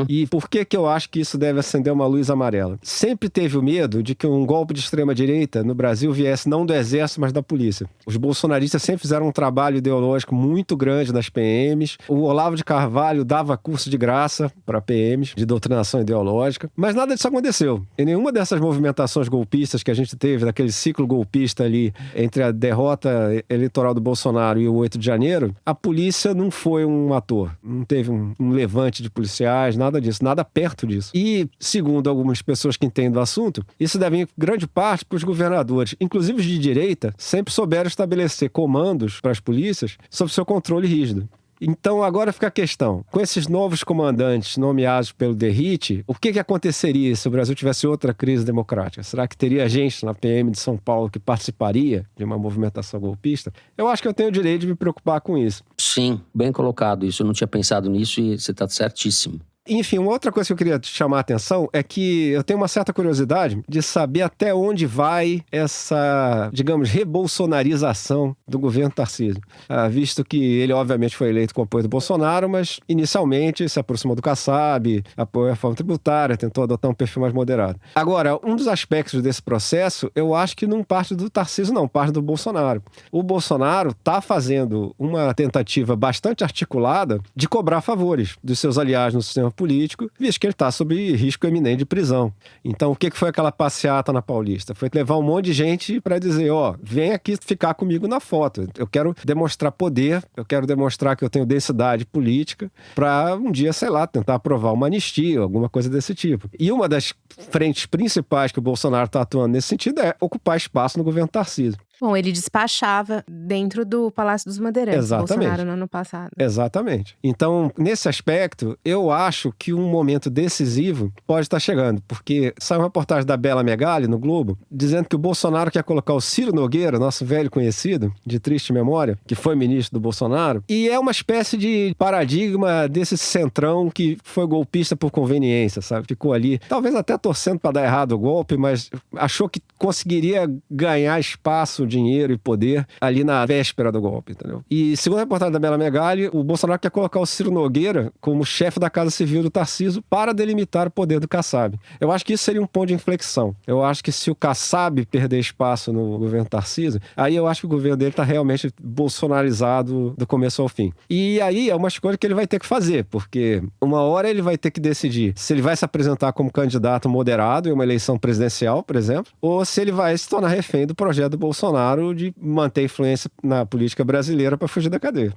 E por que eu acho que isso deve acender uma luz amarela? Sempre teve o medo de que um golpe de extrema-direita no Brasil viesse não do exército, mas da polícia. Os bolsonaristas sempre fizeram um trabalho ideológico muito grande nas PMs. O Olavo de Carvalho dava curso de graça para PMs, de doutrinação ideológica. Mas nada disso aconteceu. Em nenhuma dessas movimentações golpistas que a gente teve, daquele ciclo golpista ali, entre a derrota eleitoral do Bolsonaro e o 8 de janeiro, a polícia não foi um ator. Não teve um levante de policiais, nada disso, nada perto disso. E, segundo algumas pessoas que entendem do assunto, isso deve em grande parte para os governadores, inclusive os de direita, sempre souberam estabelecer comandos para as polícias sob seu controle rígido. Então agora fica a questão, com esses novos comandantes nomeados pelo Derrich, o que aconteceria se o Brasil tivesse outra crise democrática? Será que teria gente na PM de São Paulo que participaria de uma movimentação golpista? Eu acho que eu tenho o direito de me preocupar com isso.
Sim, bem colocado isso. Eu não tinha pensado nisso e você está certíssimo.
Enfim, uma outra coisa que eu queria te chamar a atenção é que eu tenho uma certa curiosidade de saber até onde vai essa, digamos, rebolsonarização do governo Tarcísio. Visto que ele, obviamente, foi eleito com o apoio do Bolsonaro, mas inicialmente se aproximou do Kassab, apoiou a reforma tributária, tentou adotar um perfil mais moderado. Agora, um dos aspectos desse processo, eu acho que não parte do Tarcísio, não, parte do Bolsonaro. O Bolsonaro está fazendo uma tentativa bastante articulada de cobrar favores dos seus aliados no sistema político, visto que ele está sob risco eminente de prisão. Então, o que foi aquela passeata na Paulista? Foi levar um monte de gente para dizer, vem aqui ficar comigo na foto. Eu quero demonstrar poder, eu quero demonstrar que eu tenho densidade política para um dia, sei lá, tentar aprovar uma anistia, alguma coisa desse tipo. E uma das frentes principais que o Bolsonaro está atuando nesse sentido é ocupar espaço no governo Tarcísio.
Bom, ele despachava dentro do Palácio dos Bandeirantes,
Exatamente.
Bolsonaro no ano passado.
Exatamente. Então, nesse aspecto, eu acho que um momento decisivo pode estar chegando, porque saiu uma reportagem da Bela Megali, no Globo, dizendo que o Bolsonaro quer colocar o Ciro Nogueira, nosso velho conhecido, de triste memória, que foi ministro do Bolsonaro, e é uma espécie de paradigma desse centrão que foi golpista por conveniência, sabe? Ficou ali, talvez até torcendo para dar errado o golpe, mas achou que conseguiria ganhar espaço, dinheiro e poder ali na véspera do golpe, entendeu? E segundo a reportagem da Bela Megali, o Bolsonaro quer colocar o Ciro Nogueira como chefe da Casa Civil do Tarcísio para delimitar o poder do Kassab. Eu acho que isso seria um ponto de inflexão. Eu acho que se o Kassab perder espaço no governo Tarcísio, aí eu acho que o governo dele está realmente bolsonarizado do começo ao fim. E aí é uma escolha que ele vai ter que fazer, porque uma hora ele vai ter que decidir se ele vai se apresentar como candidato moderado em uma eleição presidencial, por exemplo, ou se ele vai se tornar refém do projeto do Bolsonaro de manter influência na política brasileira para fugir da cadeia.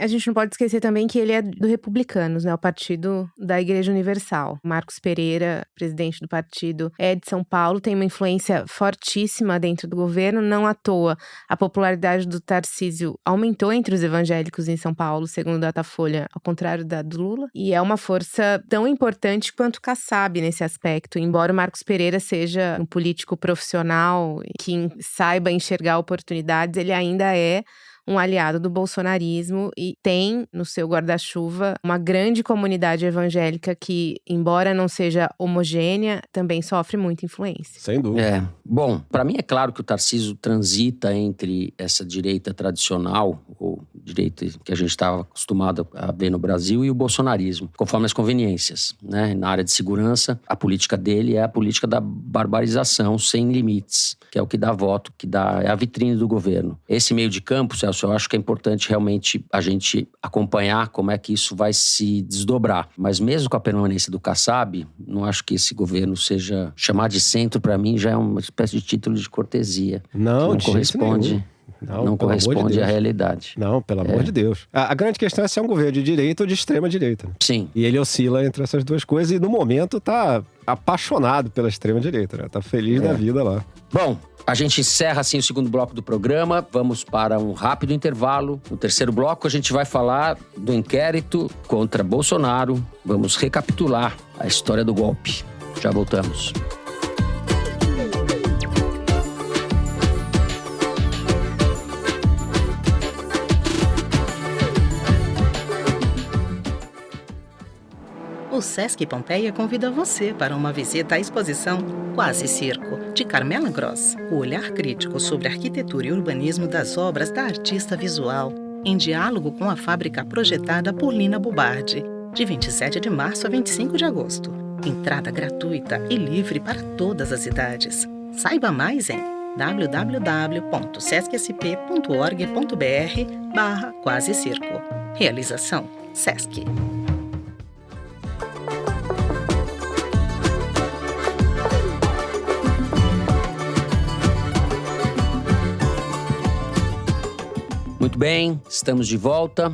A gente não pode esquecer também que ele é do Republicanos, né? O partido da Igreja Universal. Marcos Pereira, presidente do partido, é de São Paulo, tem uma influência fortíssima dentro do governo. Não à toa, a popularidade do Tarcísio aumentou entre os evangélicos em São Paulo, segundo o Datafolha, ao contrário da do Lula. E é uma força tão importante quanto o Kassab nesse aspecto. Embora o Marcos Pereira seja um político profissional que saiba enxergar oportunidades, ele ainda é um aliado do bolsonarismo e tem no seu guarda-chuva uma grande comunidade evangélica que, embora não seja homogênea, também sofre muita influência.
Sem dúvida.
Bom, para mim é claro que o Tarcísio transita entre essa direita tradicional, ou direita que a gente estava acostumado a ver no Brasil, e o bolsonarismo, conforme as conveniências, né? Na área de segurança, a política dele é a política da barbarização sem limites, que é o que dá voto, é a vitrine do governo. Esse meio de campo, Celso, eu acho que é importante realmente a gente acompanhar como é que isso vai se desdobrar. Mas mesmo com a permanência do Kassab, não acho que esse governo seja chamado de centro, para mim já é uma espécie de título de cortesia.
Não
corresponde. Não
pelo amor de
corresponde
Deus.
à realidade.
Não, pelo amor de Deus. A grande questão é se é um governo de direita ou de extrema direita.
Sim.
E ele oscila entre essas duas coisas e no momento tá apaixonado pela extrema direita, né? Tá feliz da vida lá.
Bom, a gente encerra assim o segundo bloco do programa. Vamos para um rápido intervalo. No terceiro bloco a gente vai falar do inquérito contra Bolsonaro. Vamos recapitular a história do golpe. Já voltamos.
O Sesc Pompeia convida você para uma visita à exposição Quase Circo, de Carmela Gross. O olhar crítico sobre a arquitetura e urbanismo das obras da artista visual, em diálogo com a fábrica projetada por Lina Bubardi, de 27 de março a 25 de agosto. Entrada gratuita e livre para todas as idades. Saiba mais em www.sescsp.org.br/Quase Circo. Realização Sesc.
Muito bem, estamos de volta.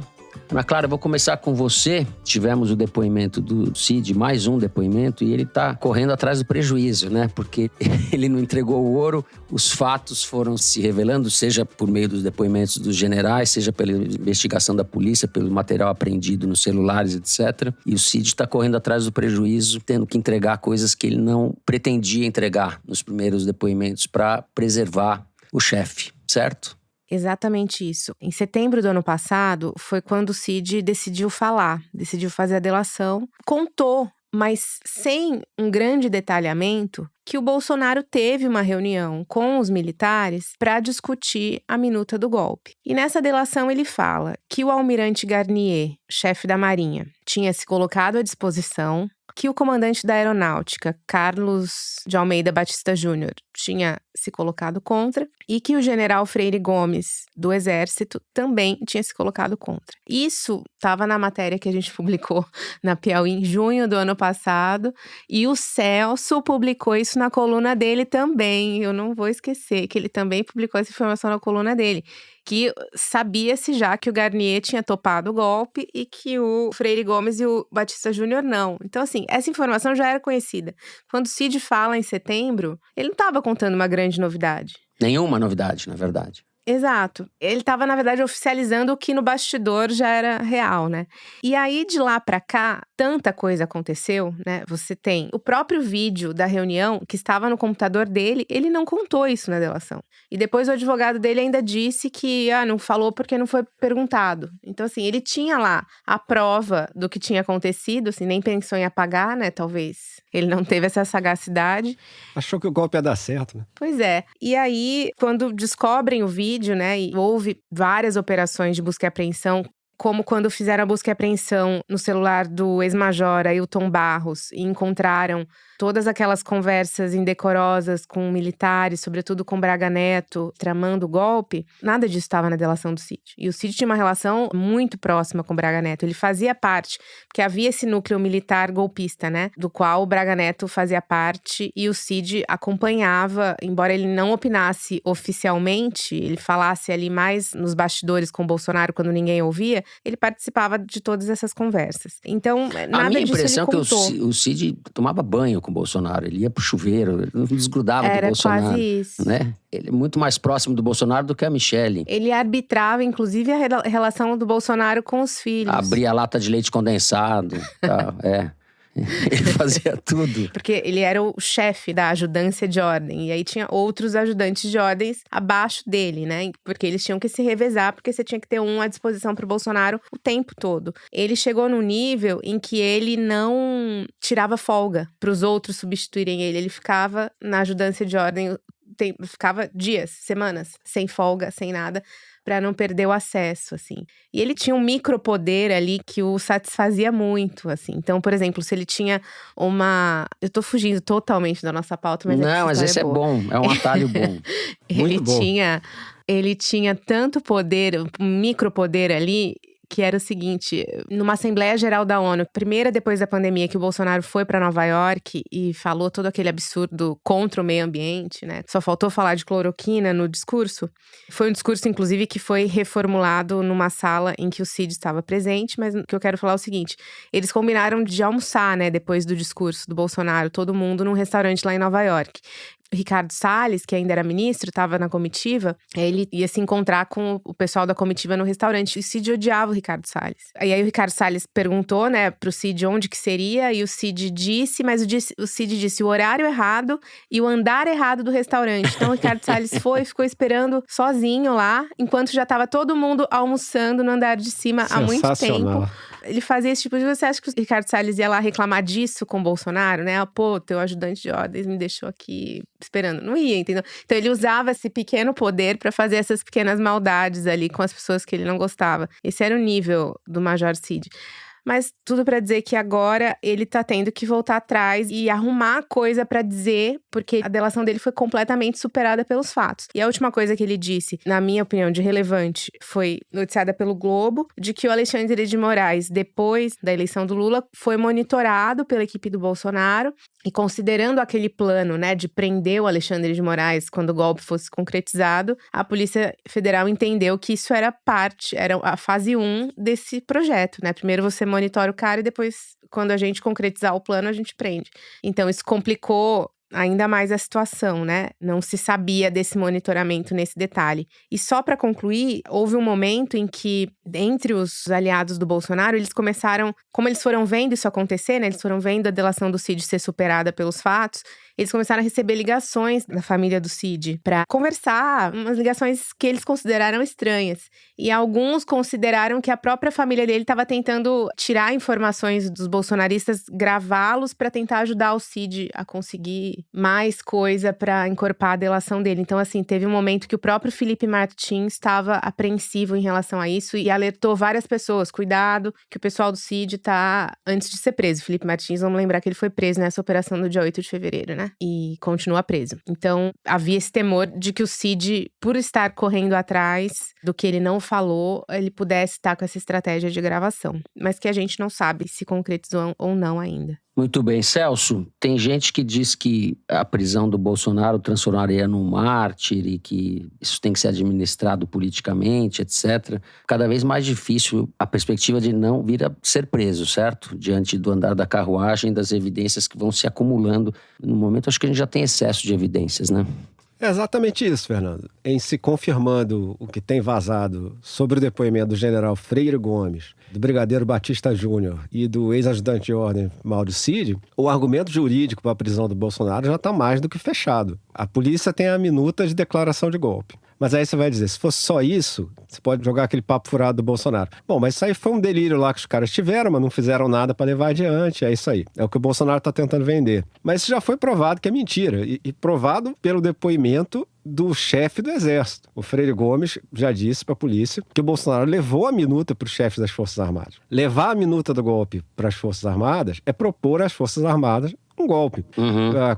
Ana Clara, eu vou começar com você. Tivemos o depoimento do Cid, mais um depoimento, e ele está correndo atrás do prejuízo, né? Porque ele não entregou o ouro, os fatos foram se revelando, seja por meio dos depoimentos dos generais, seja pela investigação da polícia, pelo material apreendido nos celulares, etc. E o Cid está correndo atrás do prejuízo, tendo que entregar coisas que ele não pretendia entregar nos primeiros depoimentos para preservar o chefe, certo?
Exatamente isso. Em setembro do ano passado, foi quando o Cid decidiu falar, decidiu fazer a delação. Contou, mas sem um grande detalhamento, que o Bolsonaro teve uma reunião com os militares para discutir a minuta do golpe. E nessa delação ele fala que o almirante Garnier, chefe da Marinha, tinha se colocado à disposição, que o comandante da Aeronáutica, Carlos de Almeida Batista Júnior, tinha se colocado contra e que o general Freire Gomes, do Exército, também tinha se colocado contra. Isso estava na matéria que a gente publicou na Piauí em junho do ano passado e o Celso publicou isso na coluna dele também. Eu não vou esquecer que ele também publicou essa informação na coluna dele. Que sabia-se já que o Garnier tinha topado o golpe e que o Freire Gomes e o Batista Júnior não. Então, assim, essa informação já era conhecida. Quando o Cid fala em setembro, ele não estava contando uma grande novidade.
Nenhuma novidade, na verdade.
Exato. Ele estava, na verdade, oficializando o que no bastidor já era real, né? E aí, de lá pra cá, tanta coisa aconteceu, né? Você tem o próprio vídeo da reunião que estava no computador dele, ele não contou isso na delação. E depois o advogado dele ainda disse que, não falou porque não foi perguntado. Então, assim, ele tinha lá a prova do que tinha acontecido, assim, nem pensou em apagar, né? Talvez ele não teve essa sagacidade.
Achou que o golpe ia dar certo, né?
Pois é. E aí, quando descobrem o vídeo, né, e houve várias operações de busca e apreensão, como quando fizeram a busca e apreensão no celular do ex-major Ailton Barros e encontraram todas aquelas conversas indecorosas com militares, sobretudo com Braga Neto, tramando o golpe, nada disso estava na delação do Cid. E o Cid tinha uma relação muito próxima com Braga Neto. Ele fazia parte, porque havia esse núcleo militar golpista, né? Do qual o Braga Neto fazia parte e o Cid acompanhava, embora ele não opinasse oficialmente, ele falasse ali mais nos bastidores com o Bolsonaro quando ninguém ouvia, ele participava de todas essas conversas. Então, nada disso ele contou.
A minha impressão é que o Cid tomava banho com o Bolsonaro, ele ia pro chuveiro, ele não desgrudava do Bolsonaro. Era
quase isso.
Né? Ele é muito mais próximo do Bolsonaro do que a Michele.
Ele arbitrava, inclusive, a relação do Bolsonaro com os filhos.
Abria a lata de leite condensado, tal, Ele fazia tudo.
Porque ele era o chefe da ajudância de ordem. E aí tinha outros ajudantes de ordens abaixo dele, né? Porque eles tinham que se revezar, porque você tinha que ter um à disposição pro Bolsonaro o tempo todo. Ele chegou num nível em que ele não tirava folga pros outros substituírem ele. Ele ficava na ajudância de ordem, ficava dias, semanas, sem folga, sem nada, para não perder o acesso, assim. E ele tinha um micropoder ali que o satisfazia muito, assim. Então, por exemplo, se ele tinha uma... Eu tô fugindo totalmente da nossa pauta, mas
não, mas esse é bom, é um atalho bom.
Ele tinha tanto poder, um micropoder ali, que era o seguinte, numa Assembleia Geral da ONU, primeira depois da pandemia que o Bolsonaro foi para Nova York e falou todo aquele absurdo contra o meio ambiente, né? Só faltou falar de cloroquina no discurso. Foi um discurso, inclusive, que foi reformulado numa sala em que o Cid estava presente, mas o que eu quero falar é o seguinte, eles combinaram de almoçar, né, depois do discurso do Bolsonaro, todo mundo num restaurante lá em Nova York. O Ricardo Salles, que ainda era ministro, estava na comitiva, ele ia se encontrar com o pessoal da comitiva no restaurante. E o Cid odiava o Ricardo Salles. E aí o Ricardo Salles perguntou, né, pro Cid onde que seria, e o Cid disse, mas o Cid disse o horário errado e o andar errado do restaurante. Então o Ricardo Salles ficou esperando sozinho lá, enquanto já estava todo mundo almoçando no andar de cima há muito tempo. Ele fazia esse tipo de... Você acha que o Ricardo Salles ia lá reclamar disso com o Bolsonaro, né? Pô, teu ajudante de ordens me deixou aqui esperando. Não ia, entendeu? Então ele usava esse pequeno poder pra fazer essas pequenas maldades ali com as pessoas que ele não gostava. Esse era o nível do Major Cid. Mas tudo pra dizer que agora ele tá tendo que voltar atrás e arrumar coisa pra dizer, porque a delação dele foi completamente superada pelos fatos. E a última coisa que ele disse, na minha opinião, de relevante, foi noticiada pelo Globo, de que o Alexandre de Moraes, depois da eleição do Lula, foi monitorado pela equipe do Bolsonaro e considerando aquele plano, né, de prender o Alexandre de Moraes quando o golpe fosse concretizado, a Polícia Federal entendeu que isso era a fase 1 desse projeto, né? Primeiro você monitora o cara e depois, quando a gente concretizar o plano, a gente prende. Então, isso complicou ainda mais a situação, né? Não se sabia desse monitoramento nesse detalhe. E só para concluir, houve um momento em que, entre os aliados do Bolsonaro, eles começaram, como eles foram vendo isso acontecer, né? Eles foram vendo a delação do Cid ser superada pelos fatos, eles começaram a receber ligações da família do Cid para conversar, umas ligações que eles consideraram estranhas. E alguns consideraram que a própria família dele estava tentando tirar informações dos bolsonaristas, gravá-los para tentar ajudar o Cid a conseguir mais coisa para encorpar a delação dele. Então, assim, teve um momento que o próprio Felipe Martins estava apreensivo em relação a isso e alertou várias pessoas, cuidado, que o pessoal do Cid tá antes de ser preso. Felipe Martins, vamos lembrar que ele foi preso nessa operação do dia 8 de fevereiro, né? E continua preso. Então, havia esse temor de que o Cid, por estar correndo atrás do que ele não falou, ele pudesse estar com essa estratégia de gravação. Mas que a gente não sabe se concretizou ou não ainda.
Muito bem. Celso, tem gente que diz que a prisão do Bolsonaro transformaria num mártir e que isso tem que ser administrado politicamente, etc. Cada vez mais difícil a perspectiva de não vir a ser preso, certo? Diante do andar da carruagem, das evidências que vão se acumulando. No momento, acho que a gente já tem excesso de evidências, né?
É exatamente isso, Fernando. Em se confirmando o que tem vazado sobre o depoimento do general Freire Gomes, do brigadeiro Batista Júnior e do ex-ajudante de ordem Mauro Cid, o argumento jurídico para a prisão do Bolsonaro já está mais do que fechado. A polícia tem a minuta de declaração de golpe. Mas aí você vai dizer, se fosse só isso, você pode jogar aquele papo furado do Bolsonaro. Bom, mas isso aí foi um delírio lá que os caras tiveram, mas não fizeram nada para levar adiante, é isso aí. É o que o Bolsonaro está tentando vender. Mas isso já foi provado que é mentira, e provado pelo depoimento do chefe do Exército. O Freire Gomes já disse para a polícia que o Bolsonaro levou a minuta para os chefes das Forças Armadas. Levar a minuta do golpe para as Forças Armadas é propor às Forças Armadas um golpe.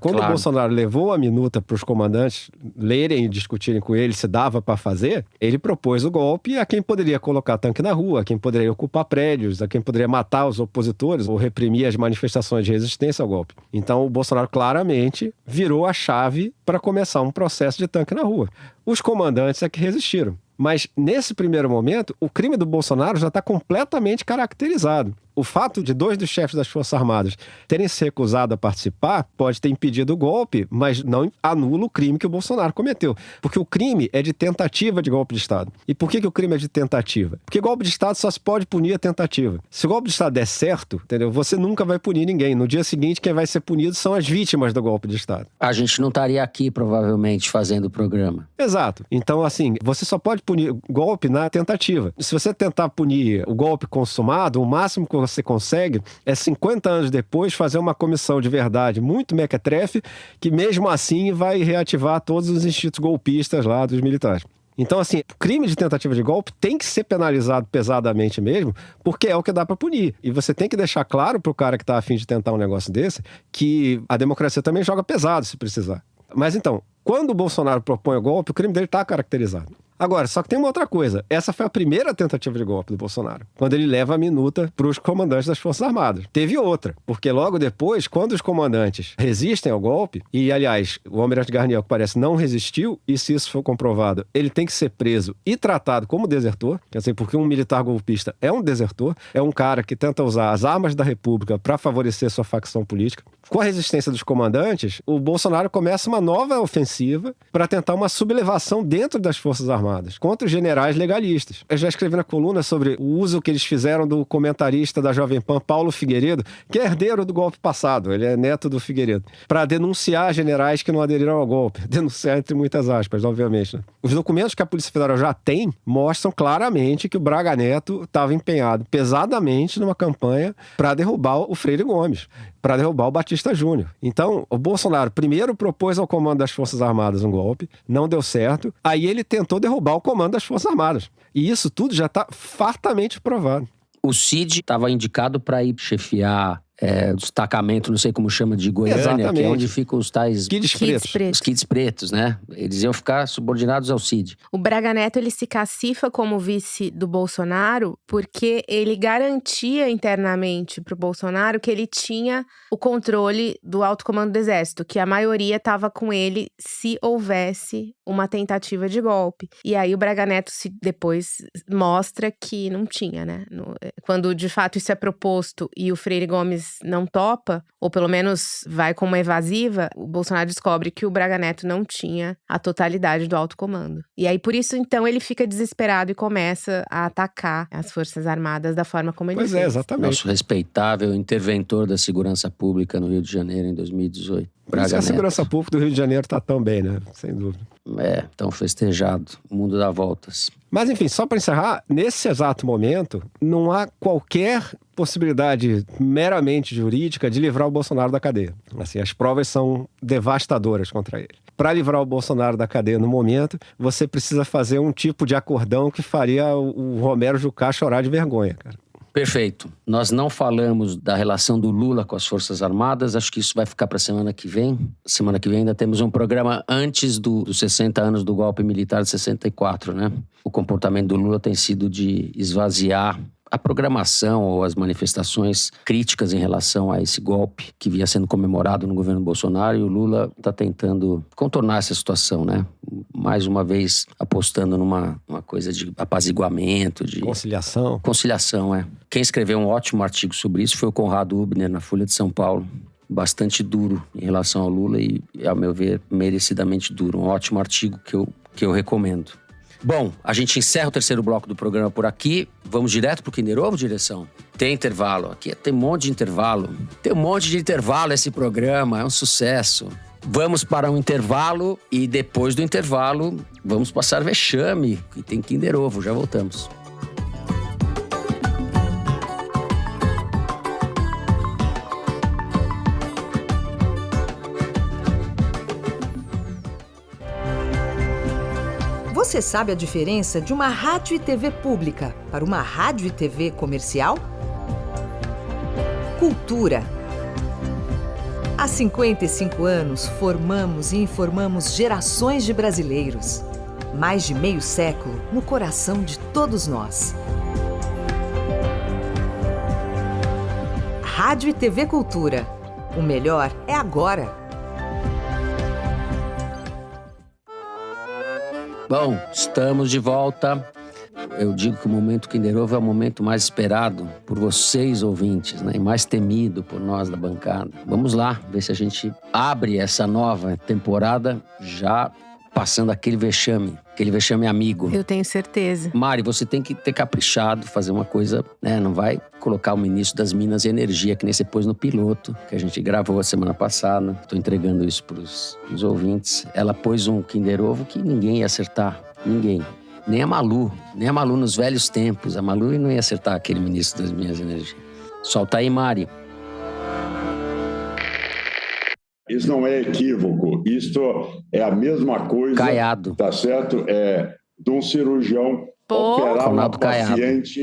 Quando o Bolsonaro levou a minuta para os comandantes lerem e discutirem com ele se dava para fazer, ele propôs o golpe a quem poderia colocar tanque na rua, a quem poderia ocupar prédios, a quem poderia matar os opositores ou reprimir as manifestações de resistência ao golpe. Então o Bolsonaro claramente virou a chave para começar um processo de tanque na rua. Os comandantes é que resistiram. Mas, nesse primeiro momento, o crime do Bolsonaro já está completamente caracterizado. O fato de 2 dos chefes das Forças Armadas terem se recusado a participar pode ter impedido o golpe, mas não anula o crime que o Bolsonaro cometeu. Porque o crime é de tentativa de golpe de Estado. E por que o crime é de tentativa? Porque golpe de Estado só se pode punir a tentativa. Se o golpe de Estado der certo, entendeu? Você nunca vai punir ninguém. No dia seguinte, quem vai ser punido são as vítimas do golpe de Estado.
A gente não estaria aqui, provavelmente, fazendo o programa.
Exato. Então, assim, você só pode punir golpe na tentativa. Se você tentar punir o golpe consumado, o máximo que você consegue é 50 anos depois fazer uma comissão de verdade muito mequetrefe que mesmo assim vai reativar todos os institutos golpistas lá dos militares. Então, assim, o crime de tentativa de golpe tem que ser penalizado pesadamente mesmo, porque é o que dá para punir. E você tem que deixar claro pro cara que tá a fim de tentar um negócio desse que a democracia também joga pesado se precisar. Mas então, quando o Bolsonaro propõe o golpe, o crime dele tá caracterizado. Agora, só que tem uma outra coisa. Essa foi a primeira tentativa de golpe do Bolsonaro, quando ele leva a minuta para os comandantes das Forças Armadas. Teve outra, porque logo depois, quando os comandantes resistem ao golpe, e aliás, o almirante Garnier, que parece, não resistiu, e se isso for comprovado, ele tem que ser preso e tratado como desertor, quer dizer, porque um militar golpista é um desertor, é um cara que tenta usar as armas da República para favorecer sua facção política. Com a resistência dos comandantes, o Bolsonaro começa uma nova ofensiva para tentar uma sublevação dentro das Forças Armadas, contra os generais legalistas. Eu já escrevi na coluna sobre o uso que eles fizeram do comentarista da Jovem Pan, Paulo Figueiredo, que é herdeiro do golpe passado, ele é neto do Figueiredo, para denunciar generais que não aderiram ao golpe. Denunciar entre muitas aspas, obviamente, né? Os documentos que a Polícia Federal já tem mostram claramente que o Braga Neto estava empenhado pesadamente numa campanha para derrubar o Freire Gomes, para derrubar o Batista Júnior. Então, o Bolsonaro primeiro propôs ao comando das Forças Armadas um golpe, não deu certo, aí ele tentou derrubar o comando das Forças Armadas. E isso tudo já está fartamente provado.
O Cid estava indicado para ir chefiar o destacamento, não sei como chama, de Goiânia,
exatamente,
que é onde ficam os tais...
Kids pretos.
Os kids pretos, né? Eles iam ficar subordinados ao Cid.
O Braga Neto, ele se cacifa como vice do Bolsonaro porque ele garantia internamente pro Bolsonaro que ele tinha o controle do alto comando do Exército, que a maioria estava com ele se houvesse uma tentativa de golpe. E aí o Braga Neto depois mostra que não tinha, né? Quando de fato isso é proposto e o Freire Gomes não topa, ou pelo menos vai com uma evasiva, o Bolsonaro descobre que o Braga Neto não tinha a totalidade do alto comando. E aí, por isso, então, ele fica desesperado e começa a atacar as Forças Armadas da forma como ele fez.
Pois é, exatamente.
Nosso respeitável interventor da segurança pública no Rio de Janeiro em 2018. Braga Neto.
A segurança pública do Rio de Janeiro está tão bem, né? Sem dúvida.
Tão festejado. O mundo dá voltas.
Mas, enfim, só para encerrar, nesse exato momento, não há qualquer possibilidade meramente jurídica de livrar o Bolsonaro da cadeia. Assim, as provas são devastadoras contra ele. Para livrar o Bolsonaro da cadeia no momento, você precisa fazer um tipo de acordão que faria o Romero Jucá chorar de vergonha, cara.
Perfeito. Nós não falamos da relação do Lula com as Forças Armadas, acho que isso vai ficar para a semana que vem. Semana que vem ainda temos um programa antes dos 60 anos do golpe militar de 64, né? O comportamento do Lula tem sido de esvaziar a programação ou as manifestações críticas em relação a esse golpe que vinha sendo comemorado no governo Bolsonaro, e o Lula está tentando contornar essa situação, né? Mais uma vez apostando numa coisa de apaziguamento, de...
Conciliação.
Conciliação, Quem escreveu um ótimo artigo sobre isso foi o Conrado Hubner, na Folha de São Paulo. Bastante duro em relação ao Lula e, ao meu ver, merecidamente duro. Um ótimo artigo que eu recomendo. Bom, a gente encerra o terceiro bloco do programa por aqui. Vamos direto pro Kinder Ovo, direção? Tem intervalo. Aqui tem um monte de intervalo. Tem um monte de intervalo esse programa. É um sucesso. Vamos para um intervalo e depois do intervalo vamos passar vexame. E tem Kinder Ovo. Já voltamos.
Você sabe a diferença de uma rádio e TV pública para uma rádio e TV comercial? Cultura. Há 55 anos, formamos e informamos gerações de brasileiros. Mais de meio século no coração de todos nós. Rádio e TV Cultura. O melhor é agora.
Bom, estamos de volta. Eu digo que o momento Kinder Ovo é o momento mais esperado por vocês, ouvintes, né? E mais temido por nós da bancada. Vamos lá, ver se a gente abre essa nova temporada já passando aquele vexame amigo.
Eu tenho certeza.
Mari, você tem que ter caprichado, fazer uma coisa, né? Não vai colocar o ministro das Minas e Energia, que nem você pôs no piloto, que a gente gravou a semana passada. Estou entregando isso para os ouvintes. Ela pôs um Kinder Ovo que ninguém ia acertar. Ninguém. Nem a Malu nos velhos tempos. A Malu não ia acertar aquele ministro das Minas e Energia. Solta aí, Mari.
Isso não é equívoco, isso é a mesma coisa,
Caiado.
Tá certo? De um cirurgião operar uma paciente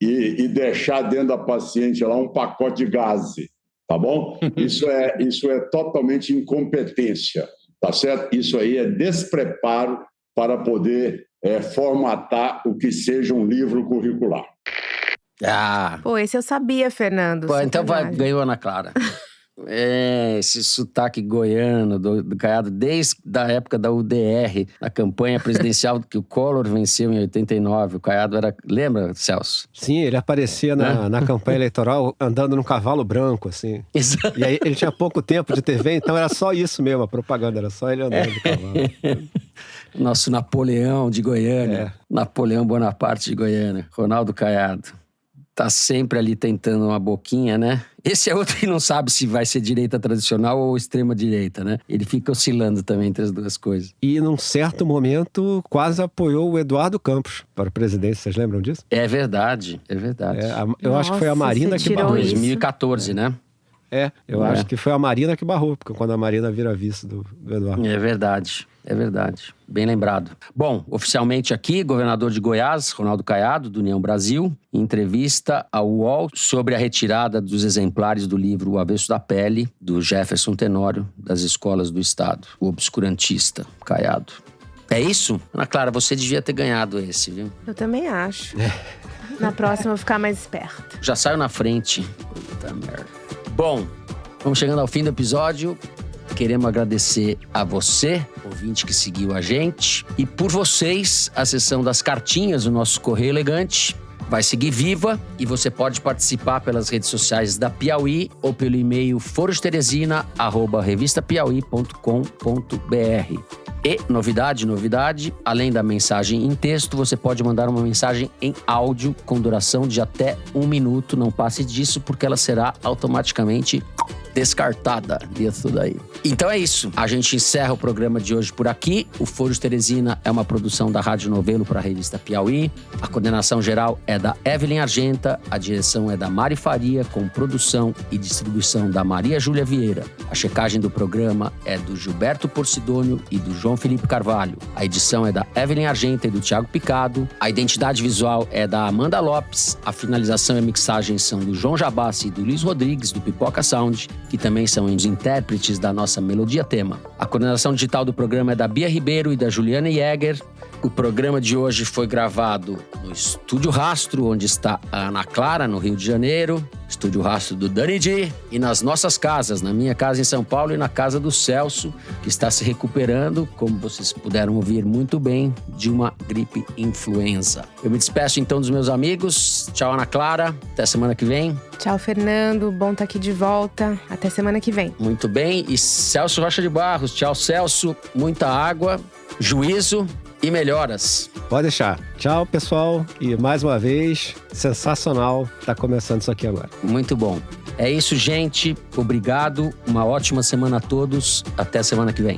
e deixar dentro da paciente lá um pacote de gaze, tá bom? Isso é totalmente incompetência, tá certo? Isso aí é despreparo para poder formatar o que seja um livro curricular.
Pô, esse eu sabia, Fernando.
Pô, então ganhou Ana Clara. Esse sotaque goiano do Caiado, desde a época da UDR, na campanha presidencial que o Collor venceu em 89. O Caiado era... Lembra, Celso?
Sim, ele aparecia na campanha eleitoral andando num cavalo branco, assim.
Exato.
E aí ele tinha pouco tempo de TV, então era só isso mesmo, a propaganda, era só ele andando de cavalo.
Nosso Napoleão de Goiânia. Napoleão Bonaparte de Goiânia. Ronaldo Caiado. Tá sempre ali tentando uma boquinha, né? Esse é outro que não sabe se vai ser direita tradicional ou extrema direita, né? Ele fica oscilando também entre as duas coisas.
E num certo momento quase apoiou o Eduardo Campos para a presidência, vocês lembram disso?
É verdade, é verdade.
Eu acho que foi a Marina que barrou.
2014, né?
Eu acho que foi a Marina que barrou, porque quando a Marina vira vice do Eduardo.
É verdade. Bem lembrado. Bom, oficialmente aqui, governador de Goiás, Ronaldo Caiado, do União Brasil, em entrevista ao UOL sobre a retirada dos exemplares do livro O Avesso da Pele, do Jefferson Tenório, das escolas do Estado. O obscurantista, Caiado. É isso? Ana Clara, você devia ter ganhado esse, viu?
Eu também acho. Na próxima eu vou ficar mais esperto.
Já saiu na frente. Puta merda. Bom, vamos chegando ao fim do episódio. Queremos agradecer a você, ouvinte que seguiu a gente. E por vocês, a sessão das cartinhas do nosso Correio Elegante vai seguir viva e você pode participar pelas redes sociais da Piauí ou pelo e-mail forosteresina@revistapiauí.com.br. E novidade, além da mensagem em texto, você pode mandar uma mensagem em áudio com duração de até 1 minuto. Não passe disso, porque ela será automaticamente descartada disso daí. Então é isso. A gente encerra o programa de hoje por aqui. O Foro de Teresina é uma produção da Rádio Novelo para a revista Piauí. A coordenação geral é da Evelyn Argenta. A direção é da Mari Faria, com produção e distribuição da Maria Júlia Vieira. A checagem do programa é do Gilberto Porcidônio e do João Felipe Carvalho. A edição é da Evelyn Argenta e do Thiago Picado. A identidade visual é da Amanda Lopes. A finalização e a mixagem são do João Jabassi e do Luiz Rodrigues, do Pipoca Sound, que também são os intérpretes da nossa melodia tema. A coordenação digital do programa é da Bia Ribeiro e da Juliana Jäger. O programa de hoje foi gravado no Estúdio Rastro, onde está a Ana Clara, no Rio de Janeiro. Estúdio Rastro do Dani Di. E nas nossas casas, na minha casa em São Paulo e na casa do Celso, que está se recuperando, como vocês puderam ouvir muito bem, de uma gripe influenza. Eu me despeço então dos meus amigos. Tchau, Ana Clara. Até semana que vem.
Tchau, Fernando. Bom estar aqui de volta. Até semana que vem.
Muito bem. E Celso Rocha de Barros. Tchau, Celso. Muita água, juízo e melhoras.
Pode deixar. Tchau, pessoal. E mais uma vez, sensacional. Tá começando isso aqui agora.
Muito bom. É isso, gente. Obrigado. Uma ótima semana a todos. Até a semana que vem.